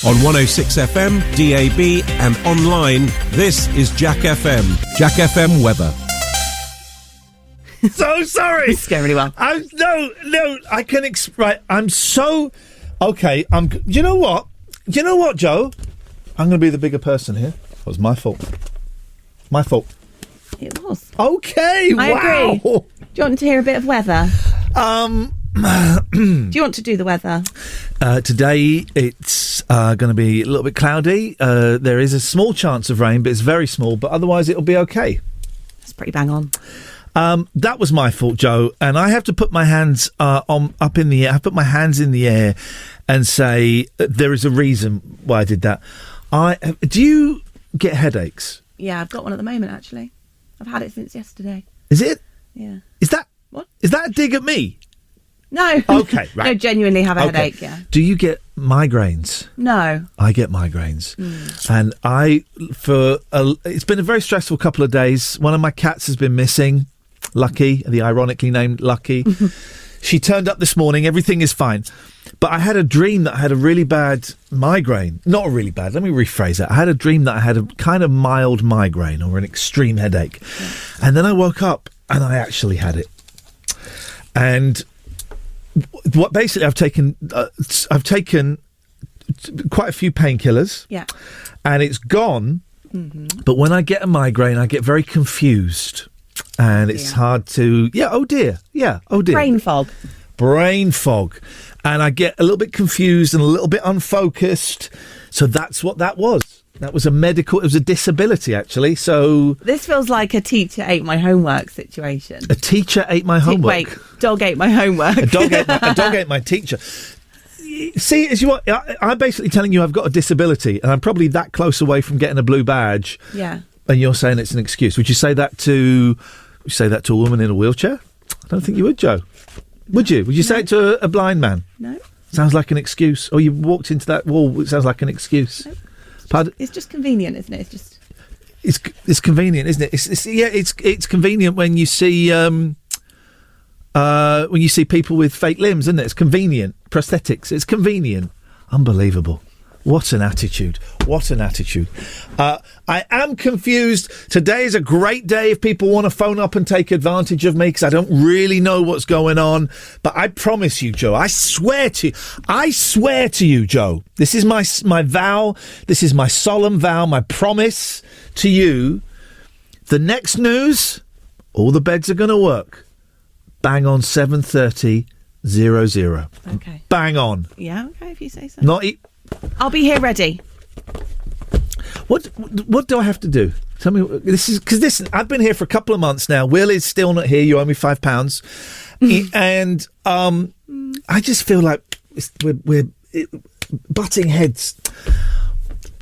On 106 FM, DAB and online, this is Jack FM. Jack FM weather. So sorry. It's going really well. I can right. I'm so okay. You know what, Joe? I'm going to be the bigger person here. It was my fault. My fault. It was. Okay. I agree. Do you want to hear a bit of weather? Do you want to do the weather? Today it's going to be a little bit cloudy. There is a small chance of rain, but it's very small. But otherwise, it'll be okay. That's pretty bang on. That was my fault, Joe, and I have to put my hands up in the air. I put my hands in the air and say there is a reason why I did that. Do you get headaches? Yeah, I've got one at the moment. Actually, I've had it since yesterday. Is it? Yeah. Is that what? Is that a dig at me? No. Okay, right. No, genuinely have a headache. Yeah. Do you get migraines? No. I get migraines, and it's been a very stressful couple of days. One of my cats has been missing. Lucky, the ironically named Lucky. She turned up this morning. Everything is fine. But I had a dream that I had a really bad migraine. Not really bad. Let me rephrase that. I had a dream that I had a kind of mild migraine or an extreme headache. Yeah. And then I woke up and I actually had it. And what basically I've taken quite a few painkillers. Yeah. And it's gone. Mm-hmm. But when I get a migraine, I get very confused. And it's hard to... Yeah, oh dear. Yeah, oh dear. Brain fog. And I get a little bit confused and a little bit unfocused. So that's what that was. That was it was a disability, actually. So... This feels like a teacher ate my homework situation. A teacher ate my homework? Wait, dog ate my homework. A dog ate my teacher. See, as you are, I'm basically telling you I've got a disability and I'm probably that close away from getting a blue badge. Yeah. And you're saying it's an excuse. Would you say that to a woman in a wheelchair? I don't think you would, Joe. Would you? Would you say it to a blind man? No. Sounds like an excuse. Or you walked into that wall, it sounds like an excuse. No. Pardon? It's just convenient, isn't it? It's convenient, isn't it? It's convenient when you see people with fake limbs, isn't it? It's convenient. Prosthetics. It's convenient. Unbelievable. What an attitude. I am confused. Today is a great day if people want to phone up and take advantage of me because I don't really know what's going on. But I promise you, Joe, I swear to you, Joe, this is my vow, this is my solemn vow, my promise to you. The next news, all the beds are going to work. Bang on 7:30:00. Okay. Bang on. Yeah, okay, if you say so. I'll be here ready. What do I have to do? Tell me. This is because I've been here for a couple of months now. Will is still not here. You owe me £5, and I just feel like we're butting heads.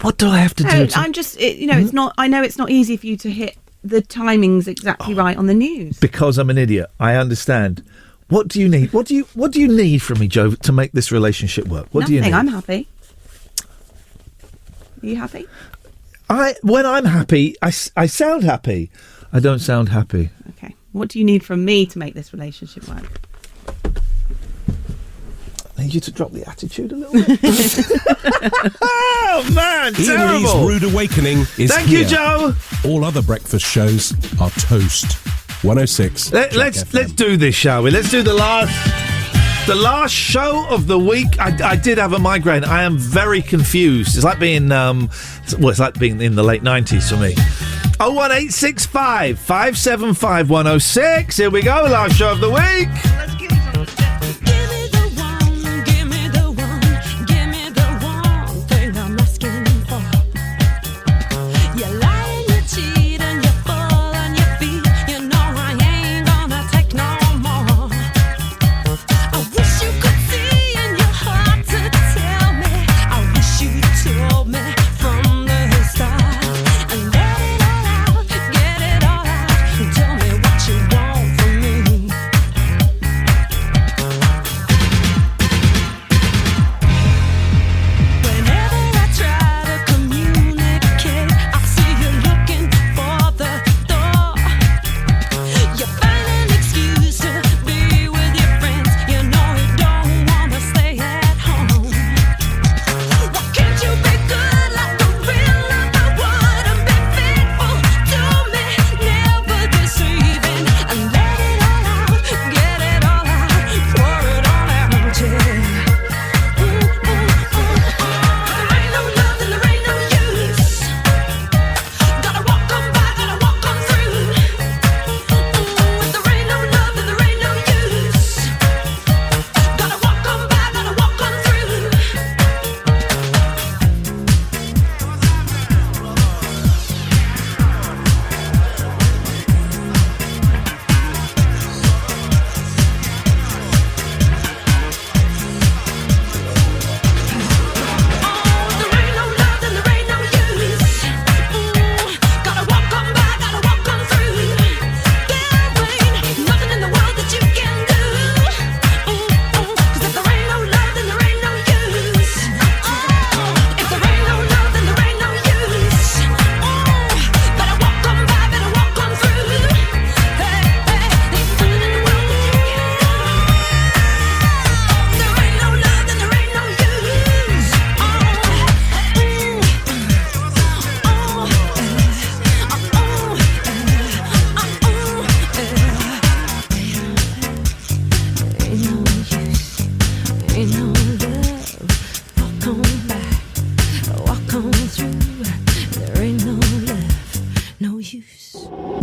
What do I have to do? I'm just, it's not. I know it's not easy for you to hit the timings exactly right on the news because I'm an idiot. I understand. What do you need? What do you need from me, Joe, to make this relationship work? What do you need? I'm happy. Are you happy? When I'm happy, I sound happy. I don't sound happy. Okay. What do you need from me to make this relationship work? I need you to drop the attitude a little bit. Oh, man, terrible. Iain Rude Awakening is Thank here. you, Joe. All other breakfast shows are toast. 106. Let's do this, shall we? Let's do the last show of the week. I did have a migraine. I am very confused. It's like being it's like being in the late 90s for me. 01865 575 106. Here we go. Last show of the week. Let's get it.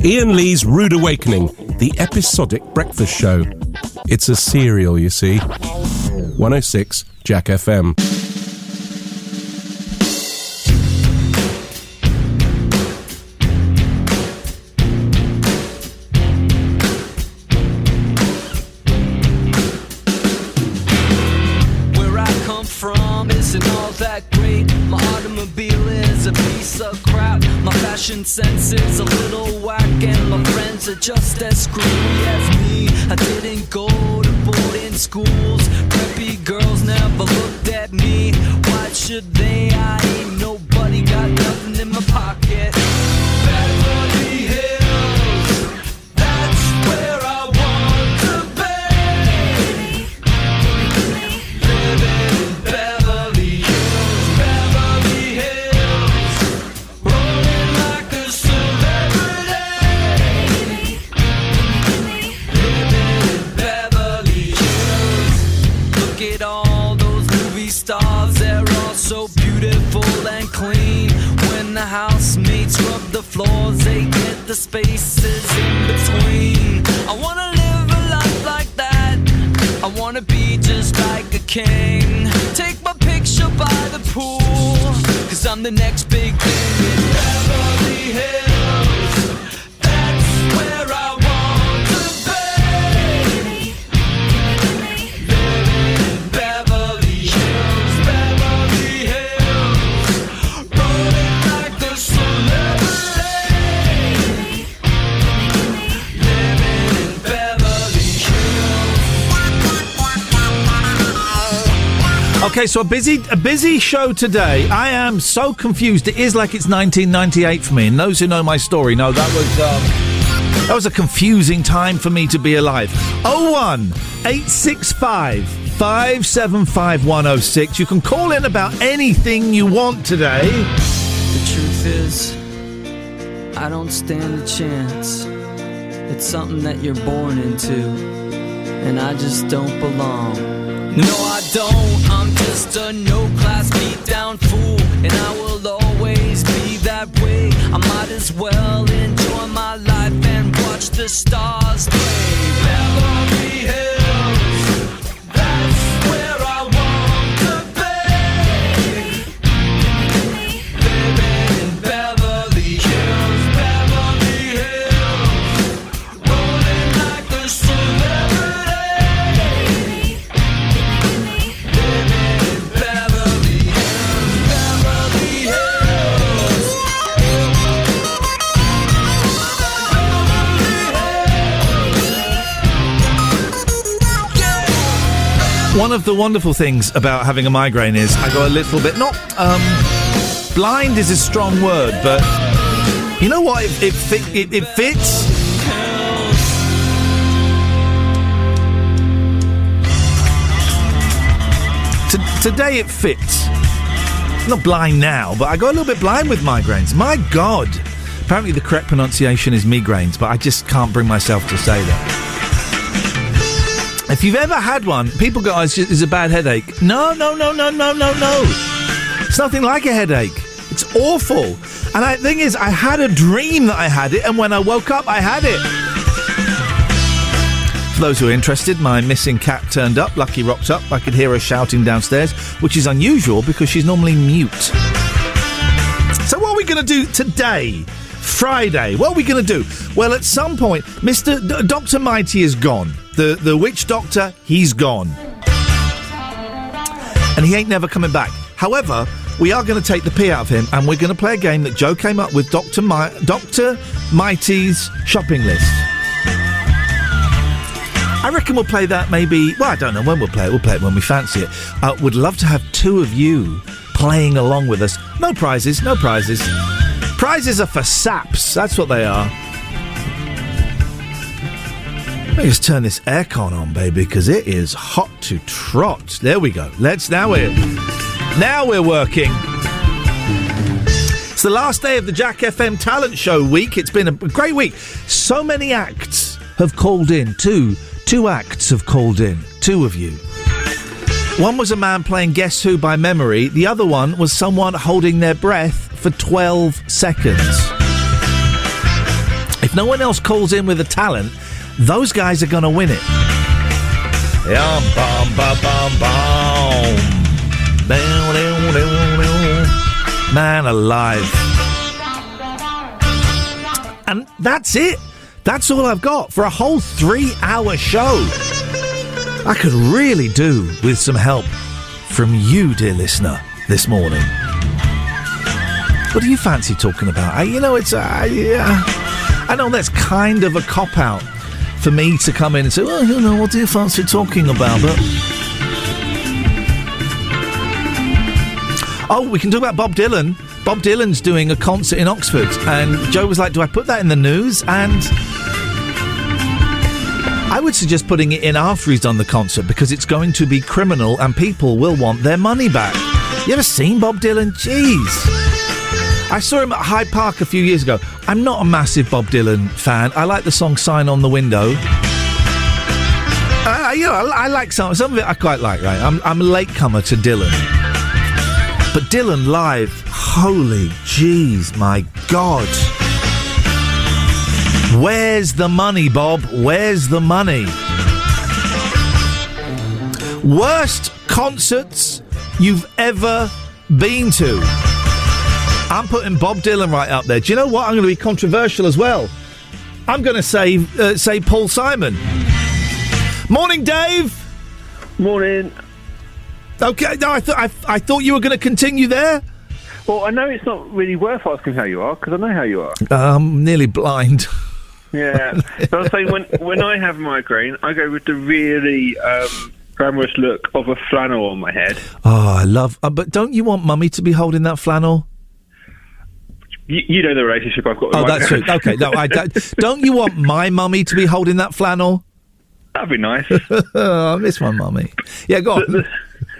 Iain Lee's Rude Awakening, the episodic breakfast show. It's a serial, you see. 106 Jack FM. Where I come from isn't all that great. My automobile is a piece of crap. My fashion sense is a little whack, and my friends are just as screwy as me. I didn't go to boarding schools. Preppy girls never looked at me. Why should they? I ain't nobody, got nothing in my pocket. Beverly Hills, that's where I want to be. Living in Beverly Hills, Beverly Hills, rolling like a celebrity. Living in Beverly Hills. Look at all those movie stars, they're all so beautiful and clean. When the housemates rub the floors, they get the spaces in between. I wanna live a life like that. I wanna be just like a king. Take my picture by the pool, 'cause I'm the next big thing in Beverly Hills. That's where I want to be. Living in Beverly Hills, Beverly Hills, rolling like a celebrity. Living in Beverly Hills. Okay, so a busy show today. I am so confused. It is like it's 1998 for me. And those who know my story know that was a confusing time for me to be alive. 01865 575 106. You can call in about anything you want today. The truth is, I don't stand a chance. It's something that you're born into, and I just don't belong. No, I don't. I'm just a no-class beat-down fool, and I will always be that way. I might as well enjoy my life and watch the stars play. Beverly Hills, that's where I want to be. Living in Beverly Hills, Beverly Hills, rolling like a celebrity. Living in Beverly Hills, Beverly Hills. One of the wonderful things about having a migraine is I go a little bit, not, blind is a strong word, but you know what? It fits. Today it fits. Not blind now, but I go a little bit blind with migraines. My God. Apparently the correct pronunciation is migraines, but I just can't bring myself to say that. If you've ever had one, people go, it's a bad headache. No. It's nothing like a headache. It's awful. And the thing is, I had a dream that I had it, and when I woke up, I had it. For those who are interested, my missing cat turned up. Lucky rocked up. I could hear her shouting downstairs, which is unusual because she's normally mute. So what are we going to do today? Friday. What are we going to do? Well, at some point, Dr. Mighty is gone. The witch doctor, he's gone. And he ain't never coming back. However, we are going to take the pee out of him, and we're going to play a game that Joe came up with, Dr. Mighty's shopping list. I reckon we'll play that maybe... Well, I don't know when we'll play it. We'll play it when we fancy it. Would love to have two of you playing along with us. No prizes. Prizes are for saps. That's what they are. Let me just turn this aircon on, baby, because it is hot to trot. There we go. Now we're working. It's the last day of the Jack FM Talent Show week. It's been a great week. So many acts have called in. Two acts have called in. Two of you. One was a man playing Guess Who by memory. The other one was someone holding their breath for 12 seconds. If if no one else calls in with a talent, those guys are going to win it. Yeah, bum, bum, bum, bum. Man alive. And that's it. That's all I've got for a whole 3-hour show. I could really do with some help from you, dear listener, this morning. What do you fancy talking about? I know that's kind of a cop-out for me to come in and say, well, what do you fancy talking about? But we can talk about Bob Dylan. Bob Dylan's doing a concert in Oxford, and Joe was like, do I put that in the news? And I would suggest putting it in after he's done the concert, because it's going to be criminal and people will want their money back. You ever seen Bob Dylan? Jeez. I saw him at Hyde Park a few years ago. I'm not a massive Bob Dylan fan. I like the song Sign on the Window. I like some of it I quite like, right? I'm a latecomer to Dylan. But Dylan live, holy jeez, my God. Where's the money, Bob? Where's the money? Worst concerts you've ever been to? I'm putting Bob Dylan right up there. Do you know what? I'm going to be controversial as well. I'm going to say Paul Simon. Morning, Dave. Morning. Okay, no, I thought you were going to continue there. Well, I know it's not really worth asking how you are, because I know how you are. I'm nearly blind. Yeah. So I was saying, when I have migraine, I go with the really glamorous look of a flannel on my head. Oh, I love... but don't you want Mummy to be holding that flannel? You know the relationship I've got with my that's true. Okay, no, I don't. Don't you want my Mummy to be holding that flannel? That'd be nice. I miss my Mummy. Yeah, go on.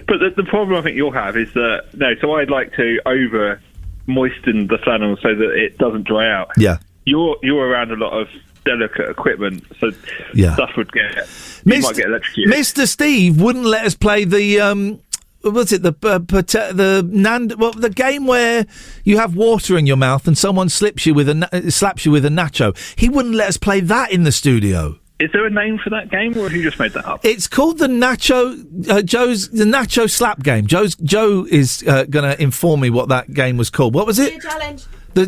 But the problem I think you'll have is that... No, so I'd like to over-moisten the flannel so that it doesn't dry out. Yeah. You're around a lot of delicate equipment, so stuff would get... You might get electrocuted. Mr. Steve wouldn't let us play the... what's it? The game where you have water in your mouth and someone slaps you with a nacho. He wouldn't let us play that in the studio. Is there a name for that game, or have you just made that up? It's called the Nacho Nacho Slap Game. Joe is going to inform me what that game was called. What was it? Challenge.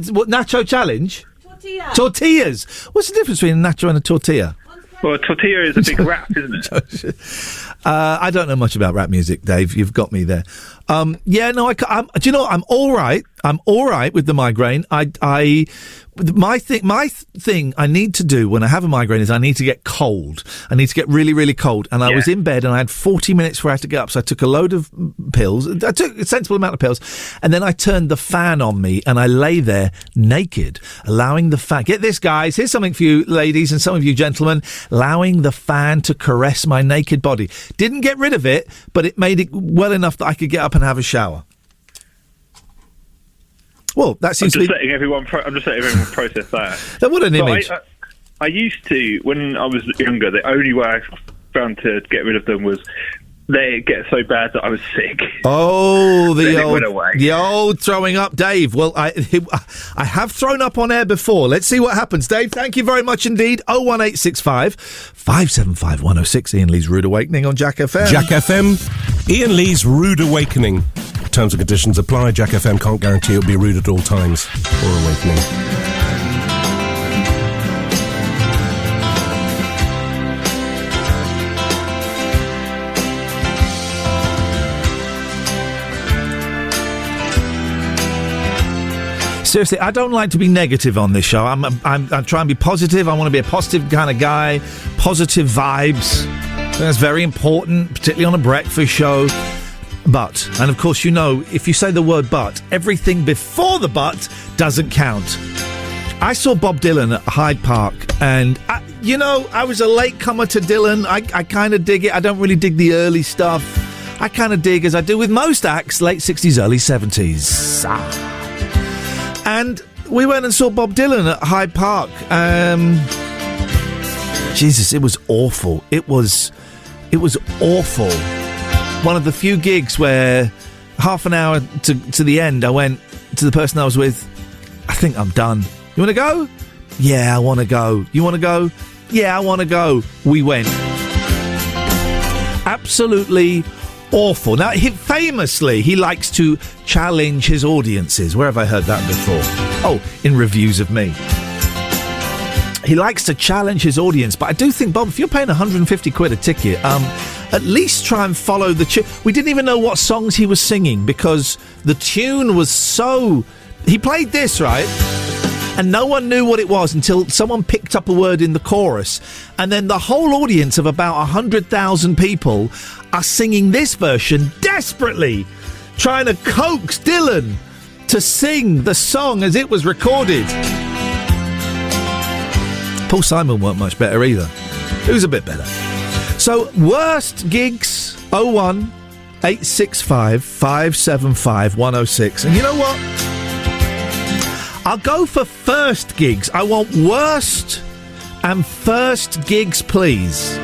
What Nacho Challenge? Tortilla. Tortillas. What's the difference between a nacho and a tortilla? Well, a tortilla is a big rap, isn't it? I don't know much about rap music, Dave. You've got me there. Do you know what? I'm all right. I'm all right with the migraine. My thing I need to do when I have a migraine is I need to get cold. I need to get really, really cold. And I was in bed and I had 40 minutes before I had to get up. So I took a load of pills. I took a sensible amount of pills. And then I turned the fan on me and I lay there naked, allowing the fan... Get this, guys. Here's something for you ladies and some of you gentlemen. Allowing the fan to caress my naked body. Didn't get rid of it, but it made it well enough that I could get up and have a shower. Well, that seems to be... I'm just letting everyone process that. What an image. I used to, when I was younger, the only way I found to get rid of them was they get so bad that I was sick. Oh, the old throwing up, Dave. Well, I have thrown up on air before. Let's see what happens. Dave, thank you very much indeed. 01865 575 106. Iain Lee's Rude Awakening on Jack FM. Jack FM, Iain Lee's Rude Awakening. Terms and conditions apply. Jack FM can't guarantee it'll be rude at all times or awakening. Seriously, I don't like to be negative on this show. I'm trying to be positive. I want to be a positive kind of guy. Positive vibes. That's very important, particularly on a breakfast show. But, and of course, if you say the word but, everything before the but doesn't count. I saw Bob Dylan at Hyde Park, and, I was a latecomer to Dylan. I kind of dig it. I don't really dig the early stuff. I kind of dig, as I do with most acts, late 60s, early 70s. And we went and saw Bob Dylan at Hyde Park. Jesus, it was awful. It was awful. One of the few gigs where half an hour to the end, I went to the person I was with, I think I'm done. You want to go? Yeah, I want to go. You want to go? Yeah, I want to go. We went. Absolutely awful. Now, famously, he likes to challenge his audiences. Where have I heard that before? Oh, in reviews of me. He likes to challenge his audience, but I do think, Bob, if you're paying 150 quid a ticket, at least try and follow the tune. We didn't even know what songs he was singing because the tune was so... He played this, right? And no one knew what it was until someone picked up a word in the chorus. And then the whole audience of about 100,000 people are singing this version desperately, trying to coax Dylan to sing the song as it was recorded. Paul Simon weren't much better either. Who's a bit better? So, worst gigs, 01 865 575 106. And you know what? I'll go for first gigs. I want worst and first gigs, please.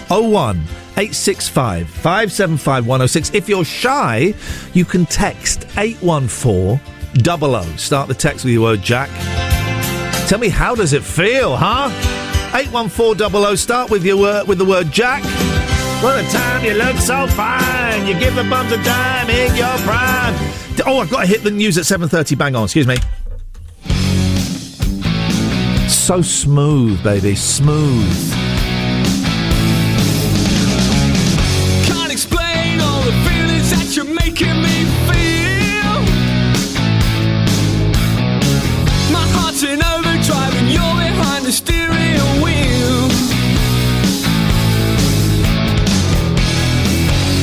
01 865 575 106. If you're shy, you can text 81400. Start the text with your word Jack. Tell me, how does it feel, huh? 81400. Start with the word Jack. Well, the time you look so fine, you give the bums a dime in your prime. Oh, I've got to hit the news at 7:30. Bang on, excuse me. So smooth, baby, smooth. Can't explain all the feelings that you're making me feel. My heart's in overdrive and you're behind the steering wheel.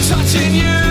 Touching you.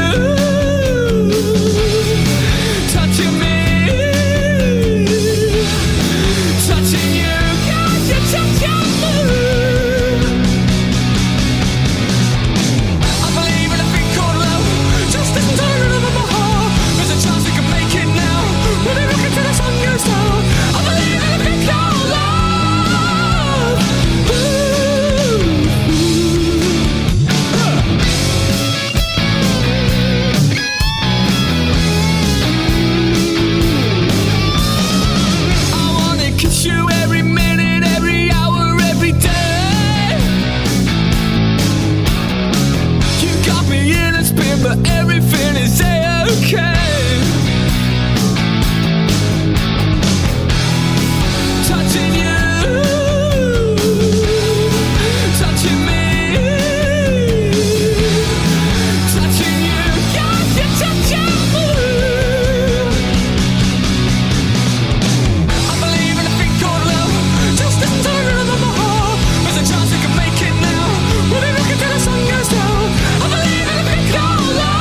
But everything is okay. Touching you, touching me, touching you, yeah, you're touching me. I believe in a thing called love. Just listen to the rhythm of my heart. There's a chance we can make it now. We'll be looking till the sun goes down. I believe in a thing called love.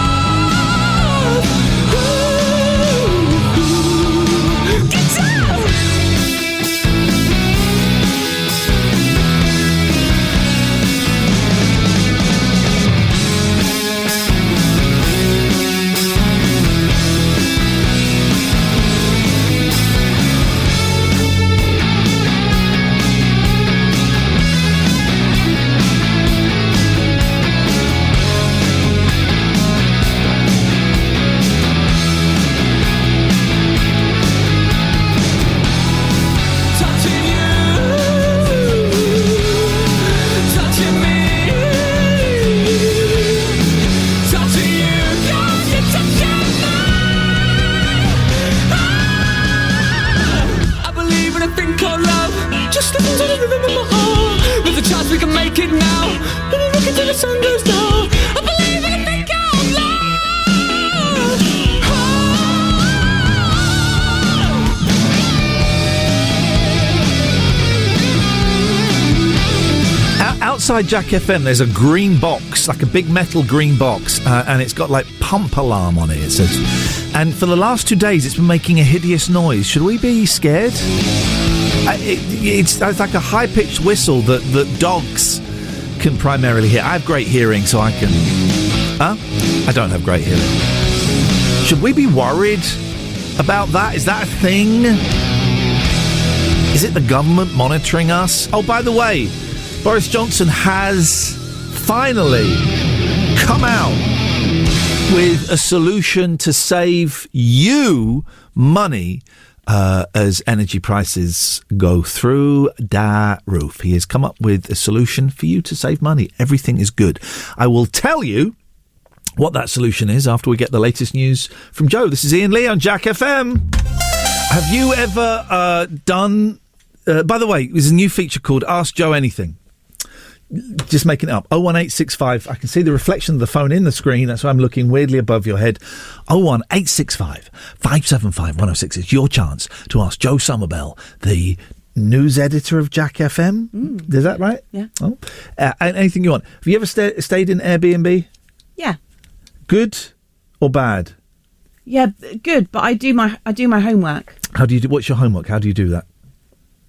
We can make it now. When we look until the sun goes down. I believe in a thing called love. Outside Jack FM, there's a green box, like a big metal green box, and it's got like pump alarm on it. It says, and for the last 2 days, it's been making a hideous noise. Should we be scared? It's like a high-pitched whistle that dogs can primarily hear. I have great hearing, so I can... Huh? I don't have great hearing. Should we be worried about that? Is that a thing? Is it the government monitoring us? Oh, by the way, Boris Johnson has finally come out with a solution to save you money as energy prices go through the roof. He has come up with a solution for you to save money. Everything is good. I will tell you what that solution is after we get the latest news from Joe. This is Iain Lee on Jack FM. Have you ever done... by the way, there's a new feature called Ask Joe Anything. Just making it up. 01865. I can see the reflection of the phone in the screen. That's why I'm looking weirdly above your head. 01865 575 106. It's your chance to ask Joe Somerville, the news editor of Jack FM. Is that right? Yeah. Oh. Anything you want. Have you ever stayed in Airbnb? Yeah. Good or bad? Yeah, good. But I do my homework. How do you do? What's your homework? How do you do that?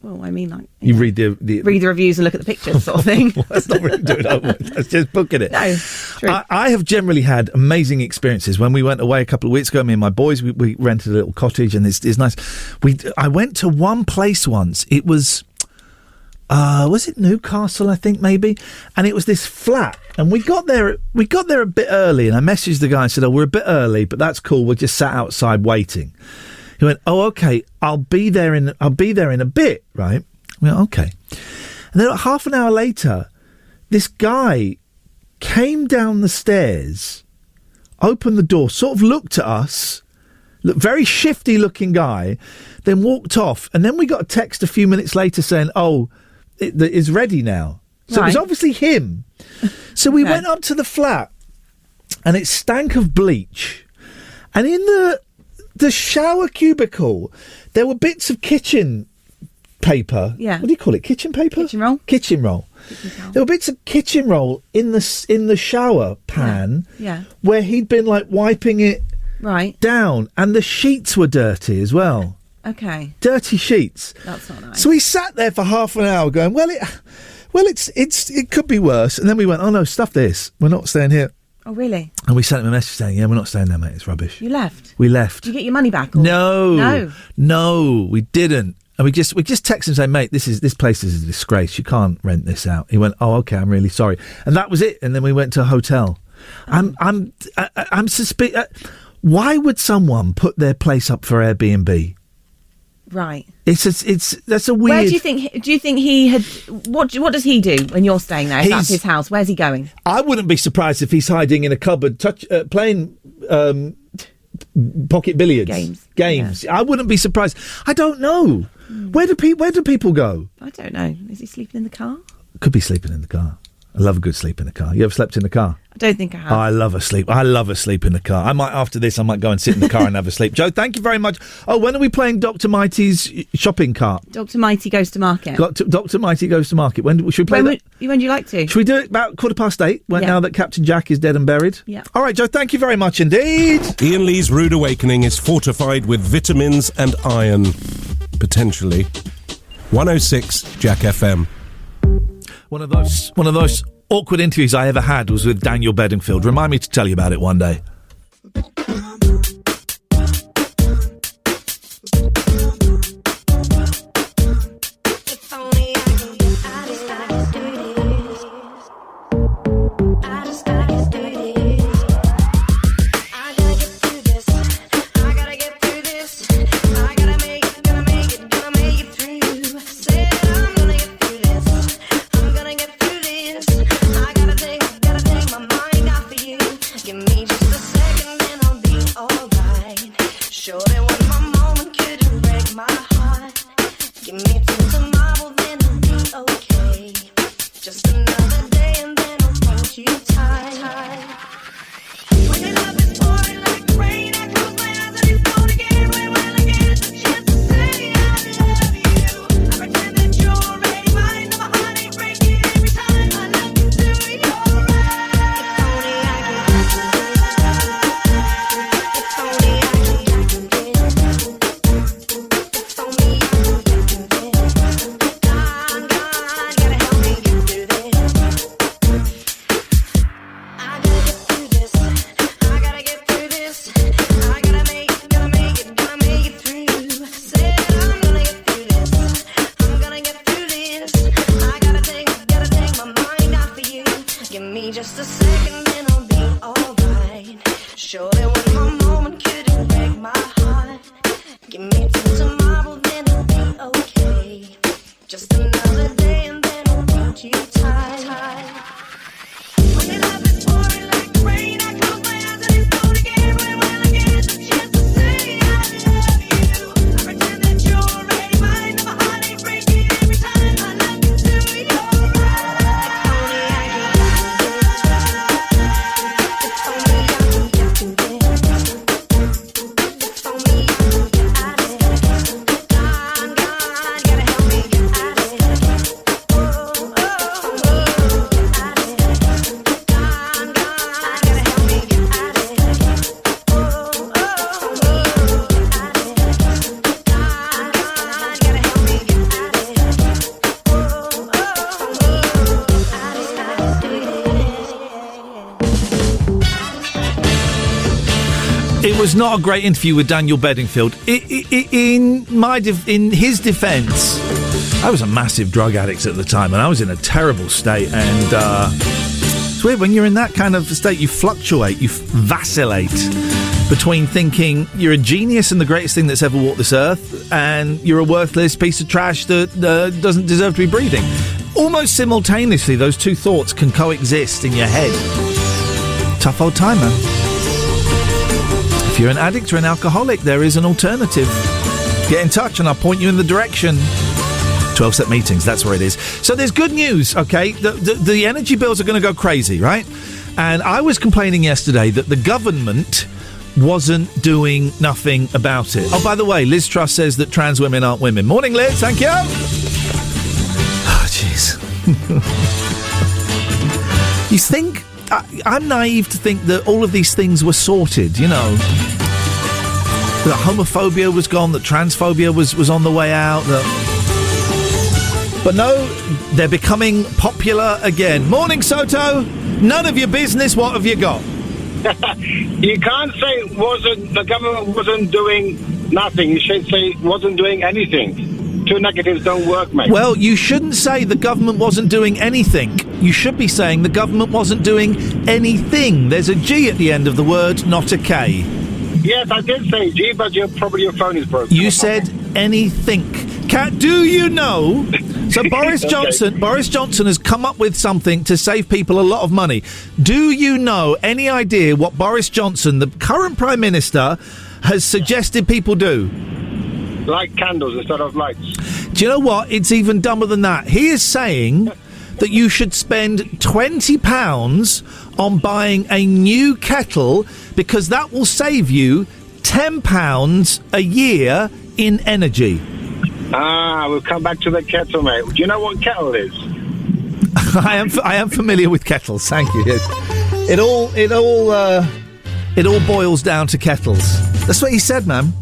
Well, I mean, like You read the reviews and look at the pictures, sort of thing. Well, that's not really doing homework. That's just booking it. No, true. I have generally had amazing experiences. When we went away a couple of weeks ago, me and my boys, we rented a little cottage, and it's nice. I went to one place once. It was it Newcastle, I think, maybe, and it was this flat. And we got there a bit early, and I messaged the guy and said, "Oh, we're a bit early, but that's cool. We're just sat outside waiting." He went, "Oh, okay. I'll be there in a bit, right?" We went, "Okay." And then half an hour later, this guy came down the stairs, opened the door, sort of looked at us, very shifty looking guy, then walked off. And then we got a text a few minutes later saying, "Oh, it's ready now." So It was obviously him. So we went up to the flat, and it stank of bleach. And in the shower cubicle, there were bits of kitchen paper. Yeah. What do you call it? Kitchen paper? Kitchen roll. Kitchen roll. There were bits of kitchen roll in the shower pan. Yeah. Where he'd been like wiping it Right. down, and the sheets were dirty as well. Okay. Dirty sheets. That's not nice. So we sat there for half an hour going, it could be worse. And then we went, "Oh no, stuff this. We're not staying here." Oh, really? And we sent him a message saying, "Yeah, we're not staying there, mate. It's rubbish." You left? We left. Did you get your money back? Or? No, we didn't. And we just texted him saying, "Mate, this place is a disgrace. You can't rent this out." He went, "Oh, okay, I'm really sorry." And that was it. And then we went to a hotel. I'm why would someone put their place up for Airbnb? Right. That's a weird. Where do you think he had? What does he do when you're staying there? If that's his house, where's he going? I wouldn't be surprised if he's hiding in a cupboard, playing pocket billiards games. Yeah. I wouldn't be surprised. I don't know. Where do people go? I don't know. Is he sleeping in the car? Could be sleeping in the car. I love a good sleep in the car. You ever slept in the car? I don't think I have. Oh, I love a sleep in the car. After this, I might go and sit in the car and have a sleep. Joe, thank you very much. Oh, when are we playing Dr. Mighty's shopping cart? Dr. Mighty Goes to Market. Dr. Mighty Goes to Market. When should we play that? When do you like to? Should we do it about 8:15, now that Captain Jack is dead and buried? Yeah. All right, Joe, thank you very much indeed. Iain Lee's Rude Awakening is fortified with vitamins and iron. Potentially. 106 Jack FM. One of those awkward interviews I ever had was with Daniel Bedingfield. Remind me to tell you about it one day. was not a great interview with Daniel Bedingfield. In his defence, I was a massive drug addict at the time, and I was in a terrible state. And it's weird when you're in that kind of state. You fluctuate, you vacillate between thinking you're a genius and the greatest thing that's ever walked this earth, and you're a worthless piece of trash that doesn't deserve to be breathing. Almost simultaneously, those two thoughts can coexist in your head. Tough old time, man. If you're an addict or an alcoholic, there is an alternative. Get in touch and I'll point you in the direction. 12-step meetings, that's where it is. So there's good news, okay? The energy bills are going to go crazy, right? And I was complaining yesterday that the government wasn't doing nothing about it. Oh, by the way, Liz Truss says that trans women aren't women. Morning, Liz, thank you. Oh, jeez. You think... I'm naive to think that all of these things were sorted, you know. That homophobia was gone, that transphobia was on the way out, But no, they're becoming popular again. Morning, Soto. None of your business. What have you got? You can't say the government wasn't doing nothing. You should say it wasn't doing anything. Two negatives don't work, mate. Well, you shouldn't say the government wasn't doing anything. You should be saying the government wasn't doing anything. There's a G at the end of the word, not a K. Yes, I did say G, but probably your phone is broken. You said anything. Do you know? So Boris Johnson has come up with something to save people a lot of money. Do you know any idea what Boris Johnson, the current Prime Minister, has suggested people do? Light candles instead of lights. Do you know what? It's even dumber than that. He is saying that you should spend £20 on buying a new kettle because that will save you £10 a year in energy. We'll come back to the kettle, mate. Do you know what kettle is? I am familiar with kettles. Thank you. Yes. It all boils down to kettles. That's what he said, man.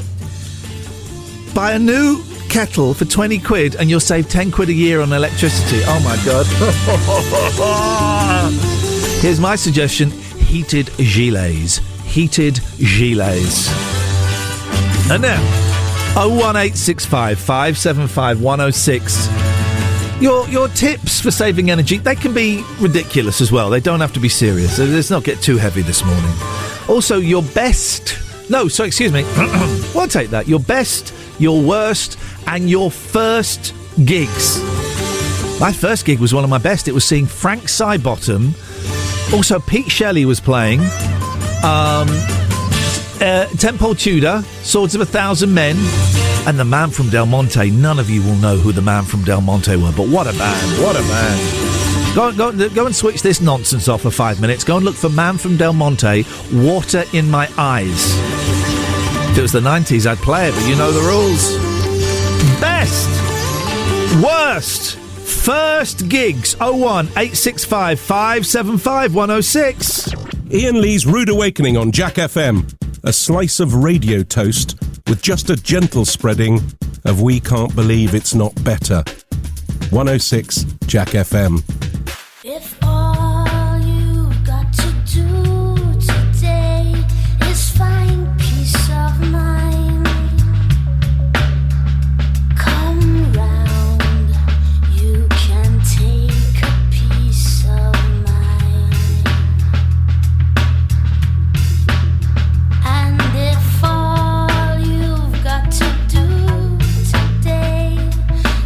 Buy a new kettle for 20 quid and you'll save 10 quid a year on electricity. Oh my God. Here's my suggestion. Heated gilets. And now 01865 575 106. Your tips for saving energy, they can be ridiculous as well. They don't have to be serious. Let's not get too heavy this morning. Also, your best... No, so excuse me. I'll take that. Your best, your worst, and your first gigs. My first gig was one of my best. It was seeing Frank Sidebottom. Also, Pete Shelley was playing. Tempole Tudor, Swords of a Thousand Men, and the Man from Del Monte. None of you will know who the Man from Del Monte were, but what a band, what a band. Go and switch this nonsense off for 5 minutes. Go and look for Man from Del Monte, Water in My Eyes. If it was the 90s, I'd play it, but you know the rules. Best, worst, first gigs, 01865 575 106. Iain Lee's Rude Awakening on Jack FM. A slice of radio toast with just a gentle spreading of We Can't Believe It's Not Better. 106 Jack FM. If all you've got to do today is find peace of mind, come round, you can take a piece of mine. And if all you've got to do today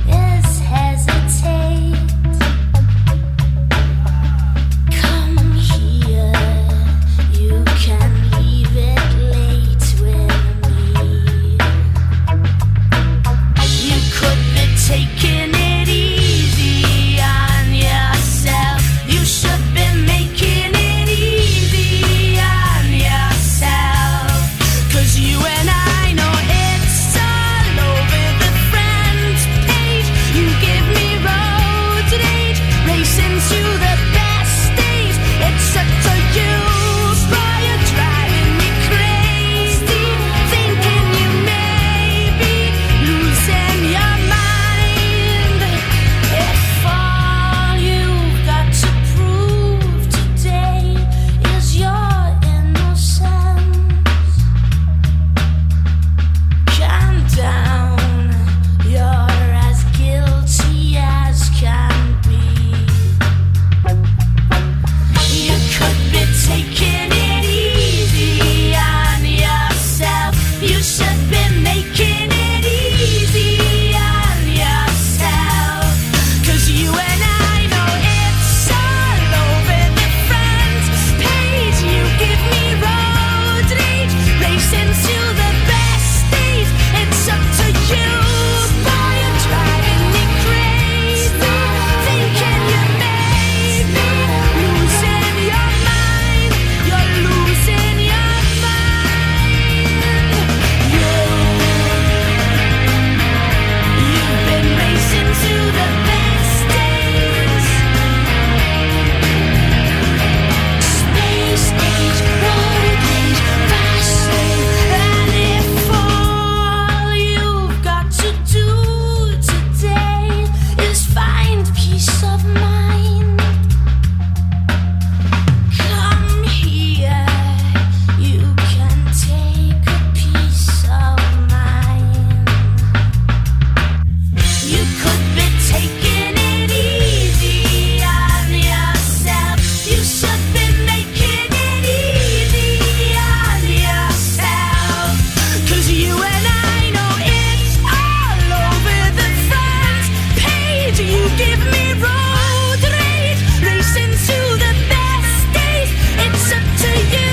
is hesitate, should be making it easy on yourself. 'Cause you and I know it's all over the front page. You give me road rage, racing to the best days. It's up to you, boy, you're driving me crazy. Thinking you may be losing your mind. You're losing your mind. You've been racing to the best days. Space age, road age, fast lane. And if all you've got to do today is find peace of mind, come here, you can take a piece of mine. You could be taking it easy on yourself. You should be making it easy on yourself. 'Cause you and I know it's all over the front page. You give me road rage, racing to the best days. It's up to you,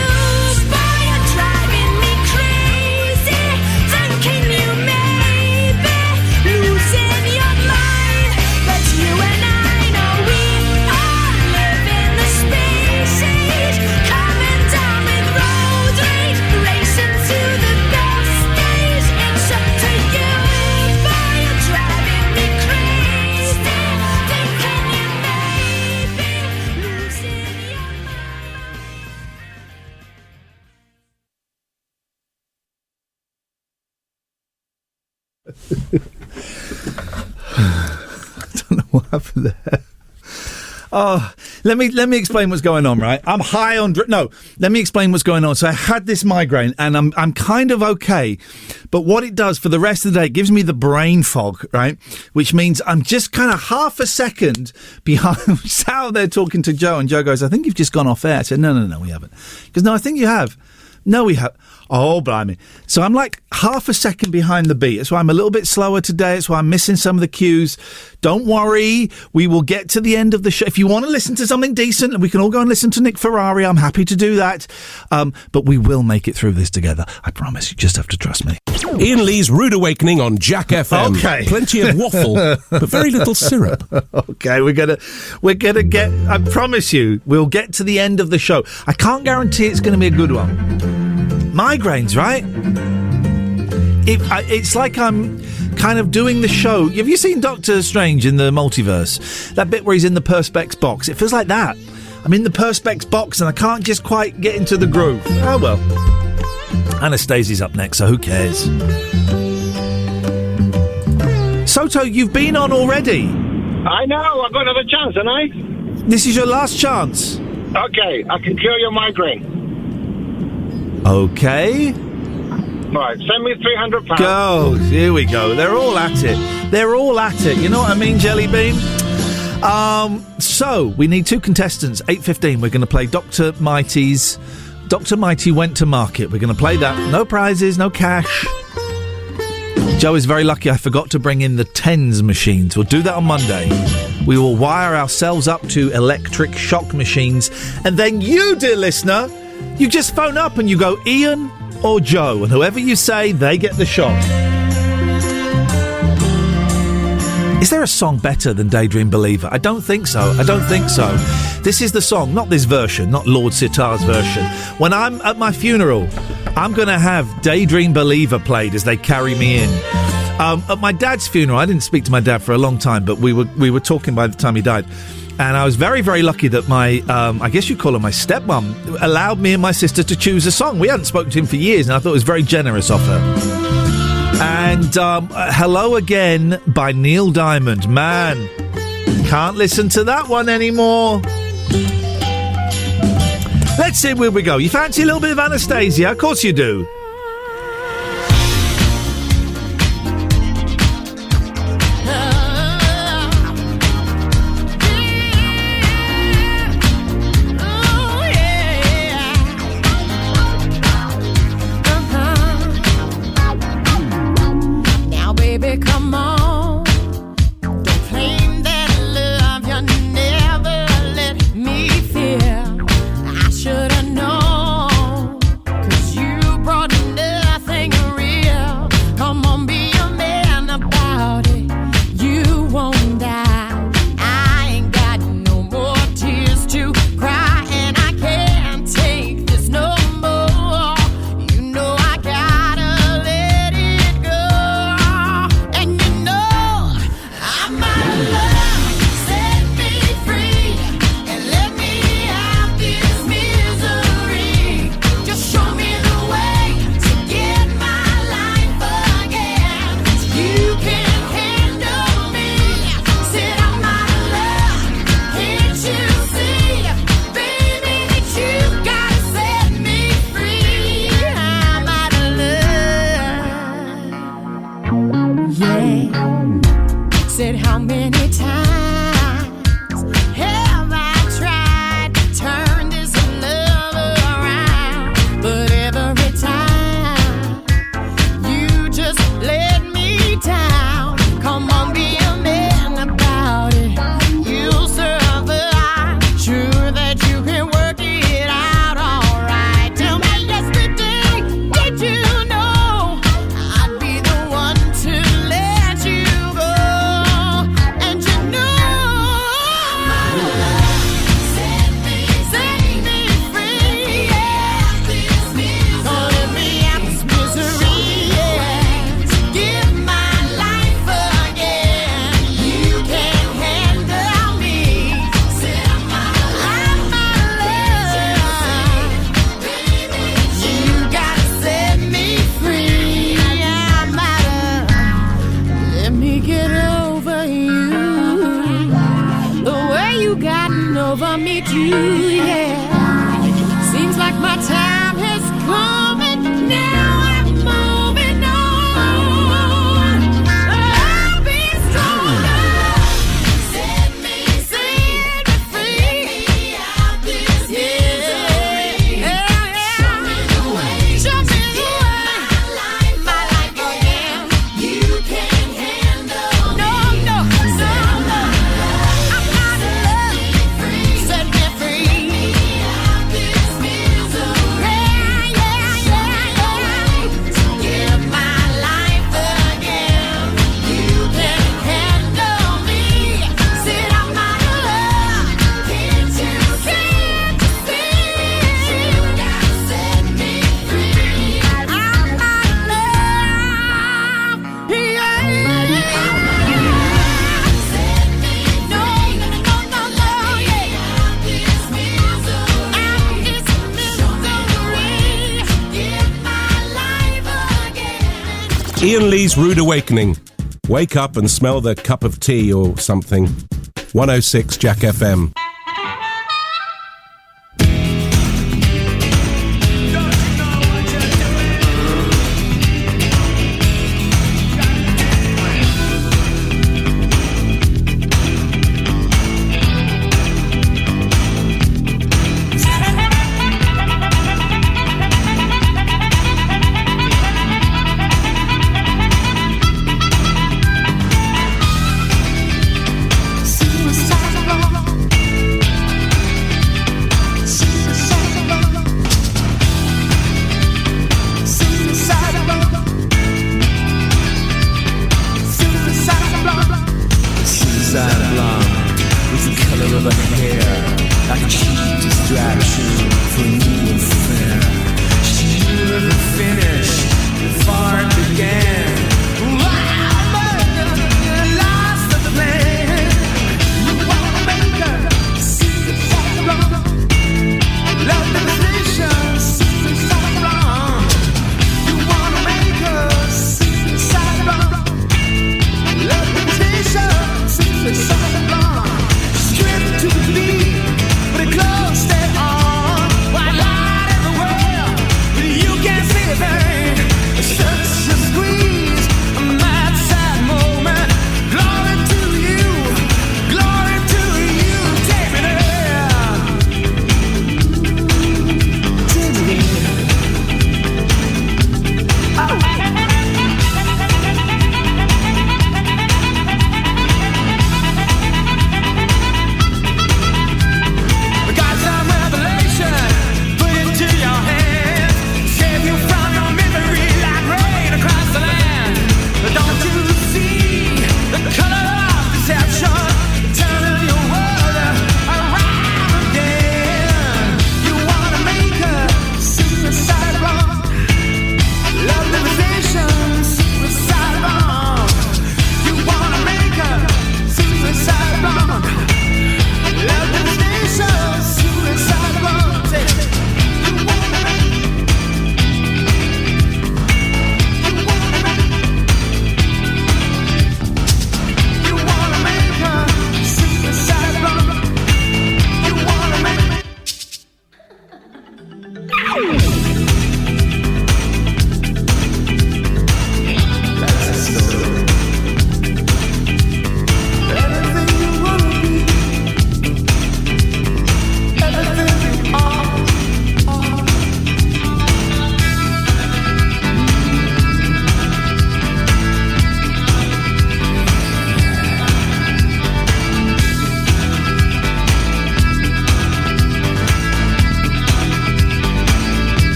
boy, you're driving me crazy. Thinking you may be losing your mind. But you and I know we all live in the space age. Coming down with road rage, racing to the best days. It's up to you, boy, you're driving me crazy. Thinking you may be losing your I don't know what happened there. Oh, let me explain what's going on, right? I'm high on... No, let me explain what's going on. So I had this migraine, and I'm kind of okay. But what it does for the rest of the day, it gives me the brain fog, right? Which means I'm just kind of half a second behind... I'm out there talking to Joe, and Joe goes, I think you've just gone off air. I said, no, we haven't. He goes, no, I think you have. No, we have. Oh, blimey. So I'm like half a second behind the beat. That's why I'm a little bit slower today. That's why I'm missing some of the cues. Don't worry. We will get to the end of the show. If you want to listen to something decent, we can all go and listen to Nick Ferrari. I'm happy to do that. But we will make it through this together. I promise. You just have to trust me. Ian Lee's Rude Awakening on Jack FM. Okay. Plenty of waffle, but very little syrup. Okay, we're gonna get. I promise you, we'll get to the end of the show. I can't guarantee it's going to be a good one. Migraines, right? It's like I'm kind of doing the show. Have you seen Doctor Strange in the multiverse? That bit where he's in the Perspex box. It feels like that. I'm in the Perspex box and I can't just quite get into the groove. Oh well. Anastasia's up next, so who cares? Soto, you've been on already. I know, I've got another chance, haven't I? This is your last chance. Okay, I can cure your migraine. Okay. Right, send me £300. Go. Here we go. They're all at it. They're all at it. You know what I mean, Jelly Bean? So, we need two contestants. 8:15, we're going to play Dr. Mighty's... Dr. Mighty Went to Market. We're going to play that. No prizes, no cash. Joe is very lucky I forgot to bring in the tens machines. We'll do that on Monday. We will wire ourselves up to electric shock machines. And then you, dear listener, you just phone up and you go, Ian or Joe. And whoever you say, they get the shot. Is there a song better than Daydream Believer? I don't think so. This is the song, not this version, not Lord Sitar's version. When I'm at my funeral, I'm going to have Daydream Believer played as they carry me in. At my dad's funeral, I didn't speak to my dad for a long time, but we were talking by the time he died. And I was very, very lucky that my, I guess you'd call her my stepmom, allowed me and my sister to choose a song. We hadn't spoken to him for years, and I thought it was very generous of her. And Hello Again by Neil Diamond. Man, can't listen to that one anymore. Let's see where we go. You fancy a little bit of Anastasia? Of course you do. yeah. Said how many times have I tried to turn this love around, but every time you just let me down. Come on, be a man about it. You'll survive. Sure that you can work it out all right. Tell me yesterday, did you know I'd be the one to let you go? And you know, set me free, yeah. Don't let me out this misery, yeah. Give my life again. You can't handle me. I'm out of love. You gotta set me free. I'm out of. Let me get over you. The way you gotten over me too, yeah. Seems like my time has come and now I'm moving on. I'll be stronger. Set me free. Out this misery. Show me the way. Show me the way. My life again. You can't handle me. No. I'm out of love. Set me free. Out this misery. Yeah. Give my life again. You can't handle me. Said I'm out of love. Can't you see? You gotta set me free. I'm out of love. Yeah. Set me free. No, yeah. Out this misery. Give my life again. Iain Lee's Rude Awakening. Wake up and smell the cup of tea or something. 106 Jack FM. Suicidal,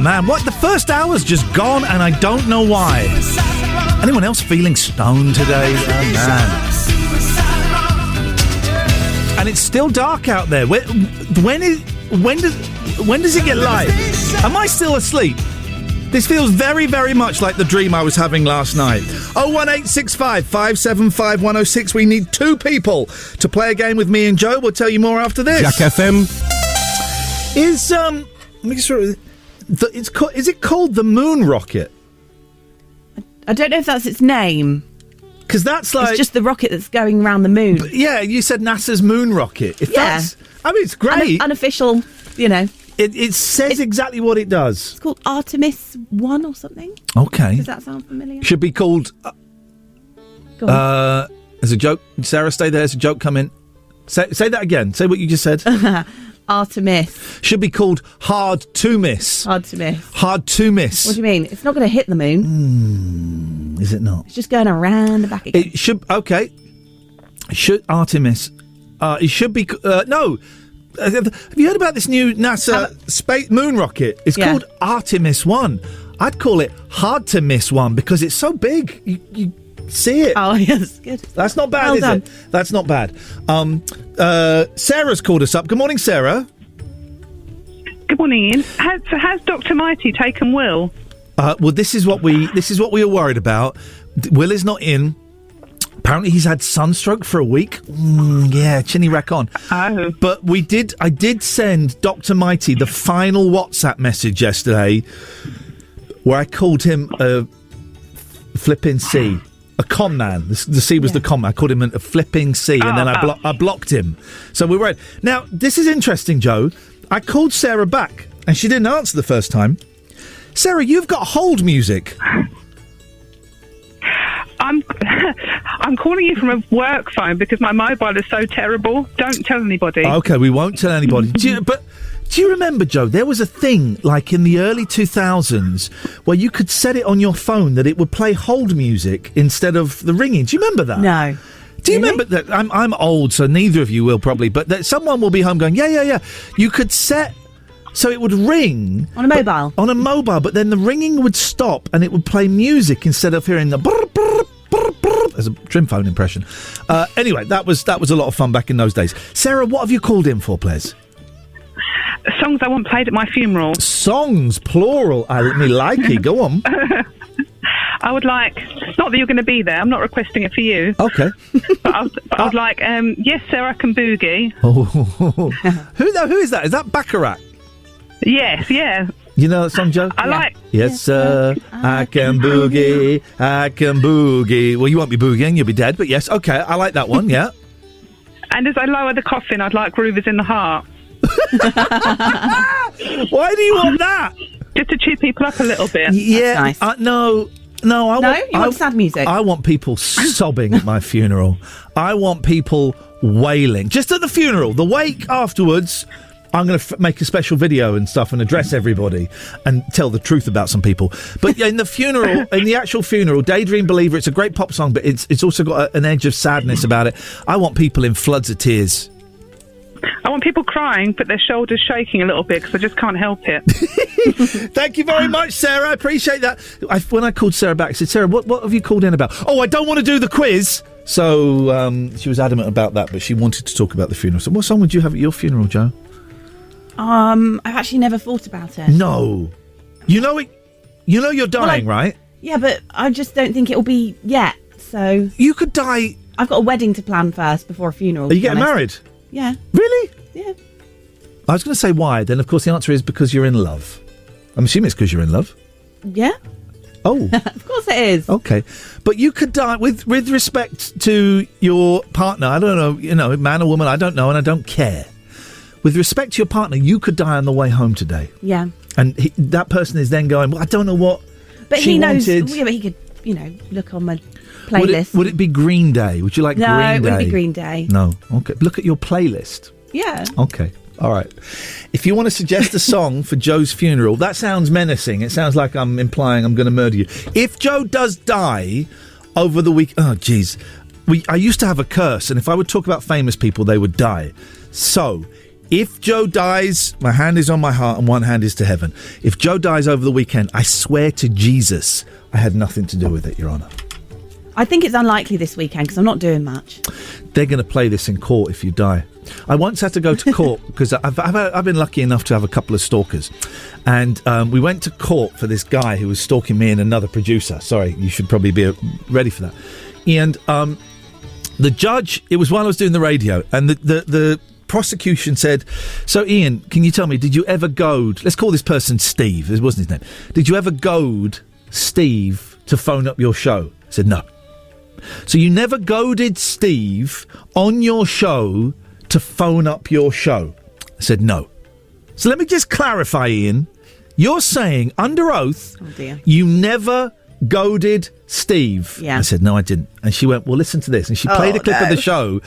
man, what? The first hour's just gone and I don't know why. Anyone else feeling stoned today? Oh, man. And it's still dark out there. When does it get light? Am I still asleep? This feels very, very much like the dream I was having last night. 01865 575 106. We need 2 people to play a game with me and Joe. We'll tell you more after this. Jack FM. Is let me just is it called the Moon Rocket? I don't know if that's its name. Because that's like... It's just the rocket that's going around the moon. Yeah, you said NASA's Moon Rocket. If that's... I mean, it's great. Unofficial, you know. It says exactly what it does. It's called Artemis 1 or something. Okay. Does that sound familiar? Should be called... Go on. There's a joke. Sarah, stay there. There's a joke coming. Say that again. Say what you just said. Artemis. Should be called Hard to Miss. Hard to miss. Hard to Miss. What do you mean? It's not going to hit the moon. Is it not? It's just going around the back again. It should... Okay. Should Artemis... it should be... no... have you heard about this new NASA space moon rocket? It's called Artemis 1. I'd call it Hard to Miss 1 because it's so big. You see it. Oh, yes, good. That's not bad, Well is done. it? That's not bad. Sarah's called us up. Good morning, Sarah. Good morning, Ian. Has Dr. Mighty taken Will? Well, this is what we were worried about. Will is not in. Apparently he's had sunstroke for a week. Yeah, chinny rack on. Oh. But I did send Dr. Mighty the final WhatsApp message yesterday where I called him a flipping C. A con man. The C was the con man. I called him a flipping C and then I blocked him. So we were... Now, this is interesting, Joe. I called Sarah back and she didn't answer the first time. Sarah, you've got hold music. I'm calling you from a work phone because my mobile is so terrible. Don't tell anybody. Okay, we won't tell anybody. Do you remember, Joe, there was a thing like in the early 2000s where you could set it on your phone that it would play hold music instead of the ringing. Do you remember that? No. Do you remember that? I'm old, so neither of you will probably, but that someone will be home going, yeah. You could set... So it would ring... On a mobile? On a mobile, but then the ringing would stop and it would play music instead of hearing the... Brr, brr, brr, brr. There's a trim phone impression. Anyway, that was a lot of fun back in those days. Sarah, what have you called in for, please? Songs I want played at my funeral. Songs, plural. I me likey. Go on. I would like... Not that you're going to be there. I'm not requesting it for you. Okay. But I would like... Yes, Sir, I Can Boogie. Oh. Who is that? Is that Baccarat? Yes, yeah. You know that song, Joe? I like... Yes, sir, I can boogie, I can boogie. Well, you won't be boogieing, you'll be dead, but yes, okay, I like that one, yeah. And as I lower the coffin, I'd like Groovers in the Heart. Why do you want that? Just to cheer people up a little bit. Yeah, That's nice. No, You want sad music? I want people sobbing at my funeral. I want people wailing. Just at the funeral. The wake afterwards... I'm going to make a special video and stuff and address everybody and tell the truth about some people. But in the funeral, in the actual funeral, Daydream Believer, it's a great pop song, but it's also got an edge of sadness about it. I want people in floods of tears. I want people crying, but their shoulders shaking a little bit because I just can't help it. Thank you very much, Sarah. I appreciate that. When I called Sarah back, I said, Sarah, what have you called in about? Oh, I don't want to do the quiz. So she was adamant about that, but she wanted to talk about the funeral. So what song would you have at your funeral, Joe? I've actually never thought about it. No. You know it. You know you're dying, right? Yeah, but I just don't think it'll be yet. So you could die. I've got a wedding to plan first before a funeral. Are you getting married? Yeah. Really? Yeah. I was going to say why. Then, of course, the answer is because you're in love. I'm assuming it's because you're in love. Yeah. Oh. Of course it is. Okay. But you could die with respect to your partner. I don't know, man or woman, I don't know, and I don't care. With respect to your partner, you could die on the way home today. Yeah. And that person is then going, well, I don't know what but she he knows. wanted. Yeah, but he could, look on my playlist. Would it be Green Day? Would you like Green Day? No, it wouldn't be Green Day. No. Okay. Look at your playlist. Yeah. Okay. All right. If you want to suggest a song for Joe's funeral, that sounds menacing. It sounds like I'm implying I'm going to murder you. If Joe does die over the week... Oh, jeez. I used to have a curse, and if I would talk about famous people, they would die. So... If Joe dies, my hand is on my heart and one hand is to heaven. If Joe dies over the weekend, I swear to Jesus, I had nothing to do with it, Your Honour. I think it's unlikely this weekend because I'm not doing much. They're going to play this in court if you die. I once had to go to court because I've been lucky enough to have a couple of stalkers. And we went to court for this guy who was stalking me and another producer. Sorry, you should probably be ready for that. And the judge, it was while I was doing the radio, and the prosecution said, so Ian, can you tell me, did you ever goad, let's call this person Steve, it wasn't his name, did you ever goad Steve to phone up your show? I said, no. So you never goaded Steve on your show to phone up your show? I said, no. So let me just clarify, Ian. You're saying, under oath, you never goaded Steve? Yeah. I said, no, I didn't. And she went, well, listen to this. And she played a clip of the show,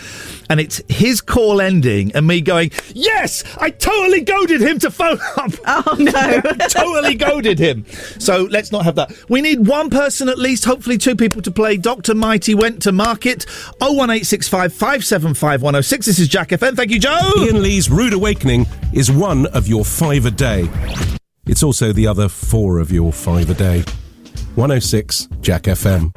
and it's his call ending and me going, yes, I totally goaded him to phone up. Oh, no. Totally goaded him. So let's not have that. We need one person at least, hopefully two people to play Dr. Mighty Went to Market. 01865 575 106. This is Jack FM. Thank you, Joe. Ian Lee's Rude Awakening is one of your 5 a day. It's also the other 4 of your 5 a day. 106 Jack FM.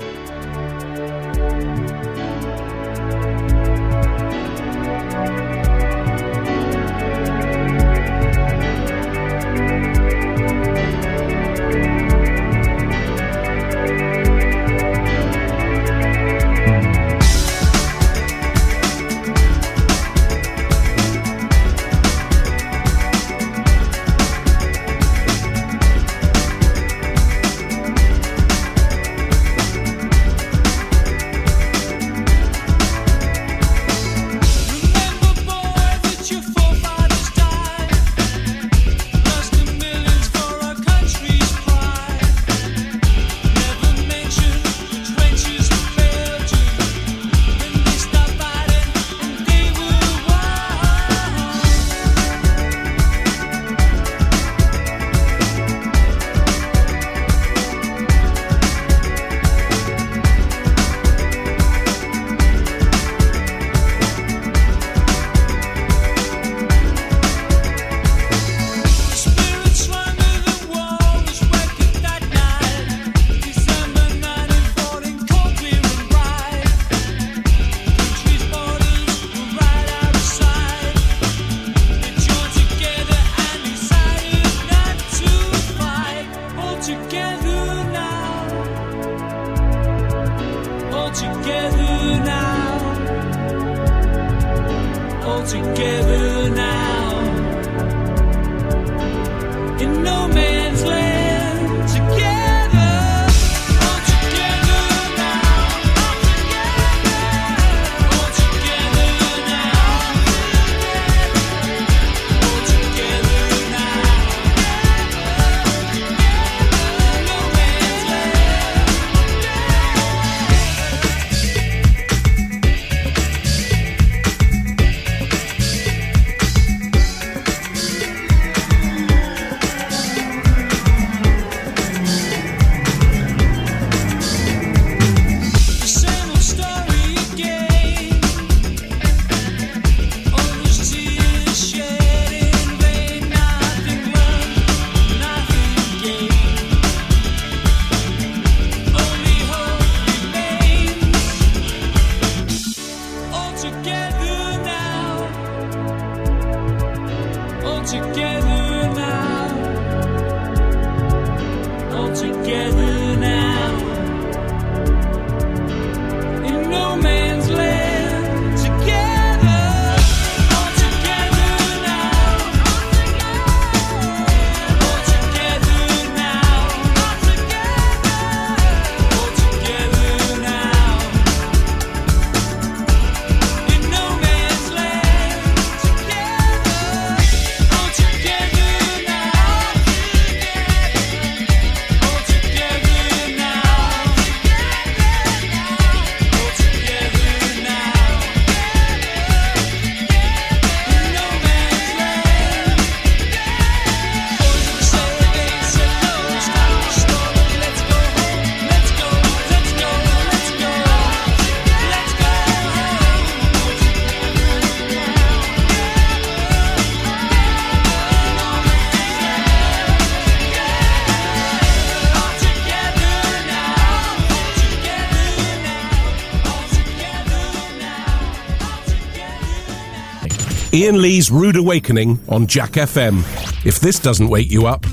Ian Lee's Rude Awakening on Jack FM. If this doesn't wake you up,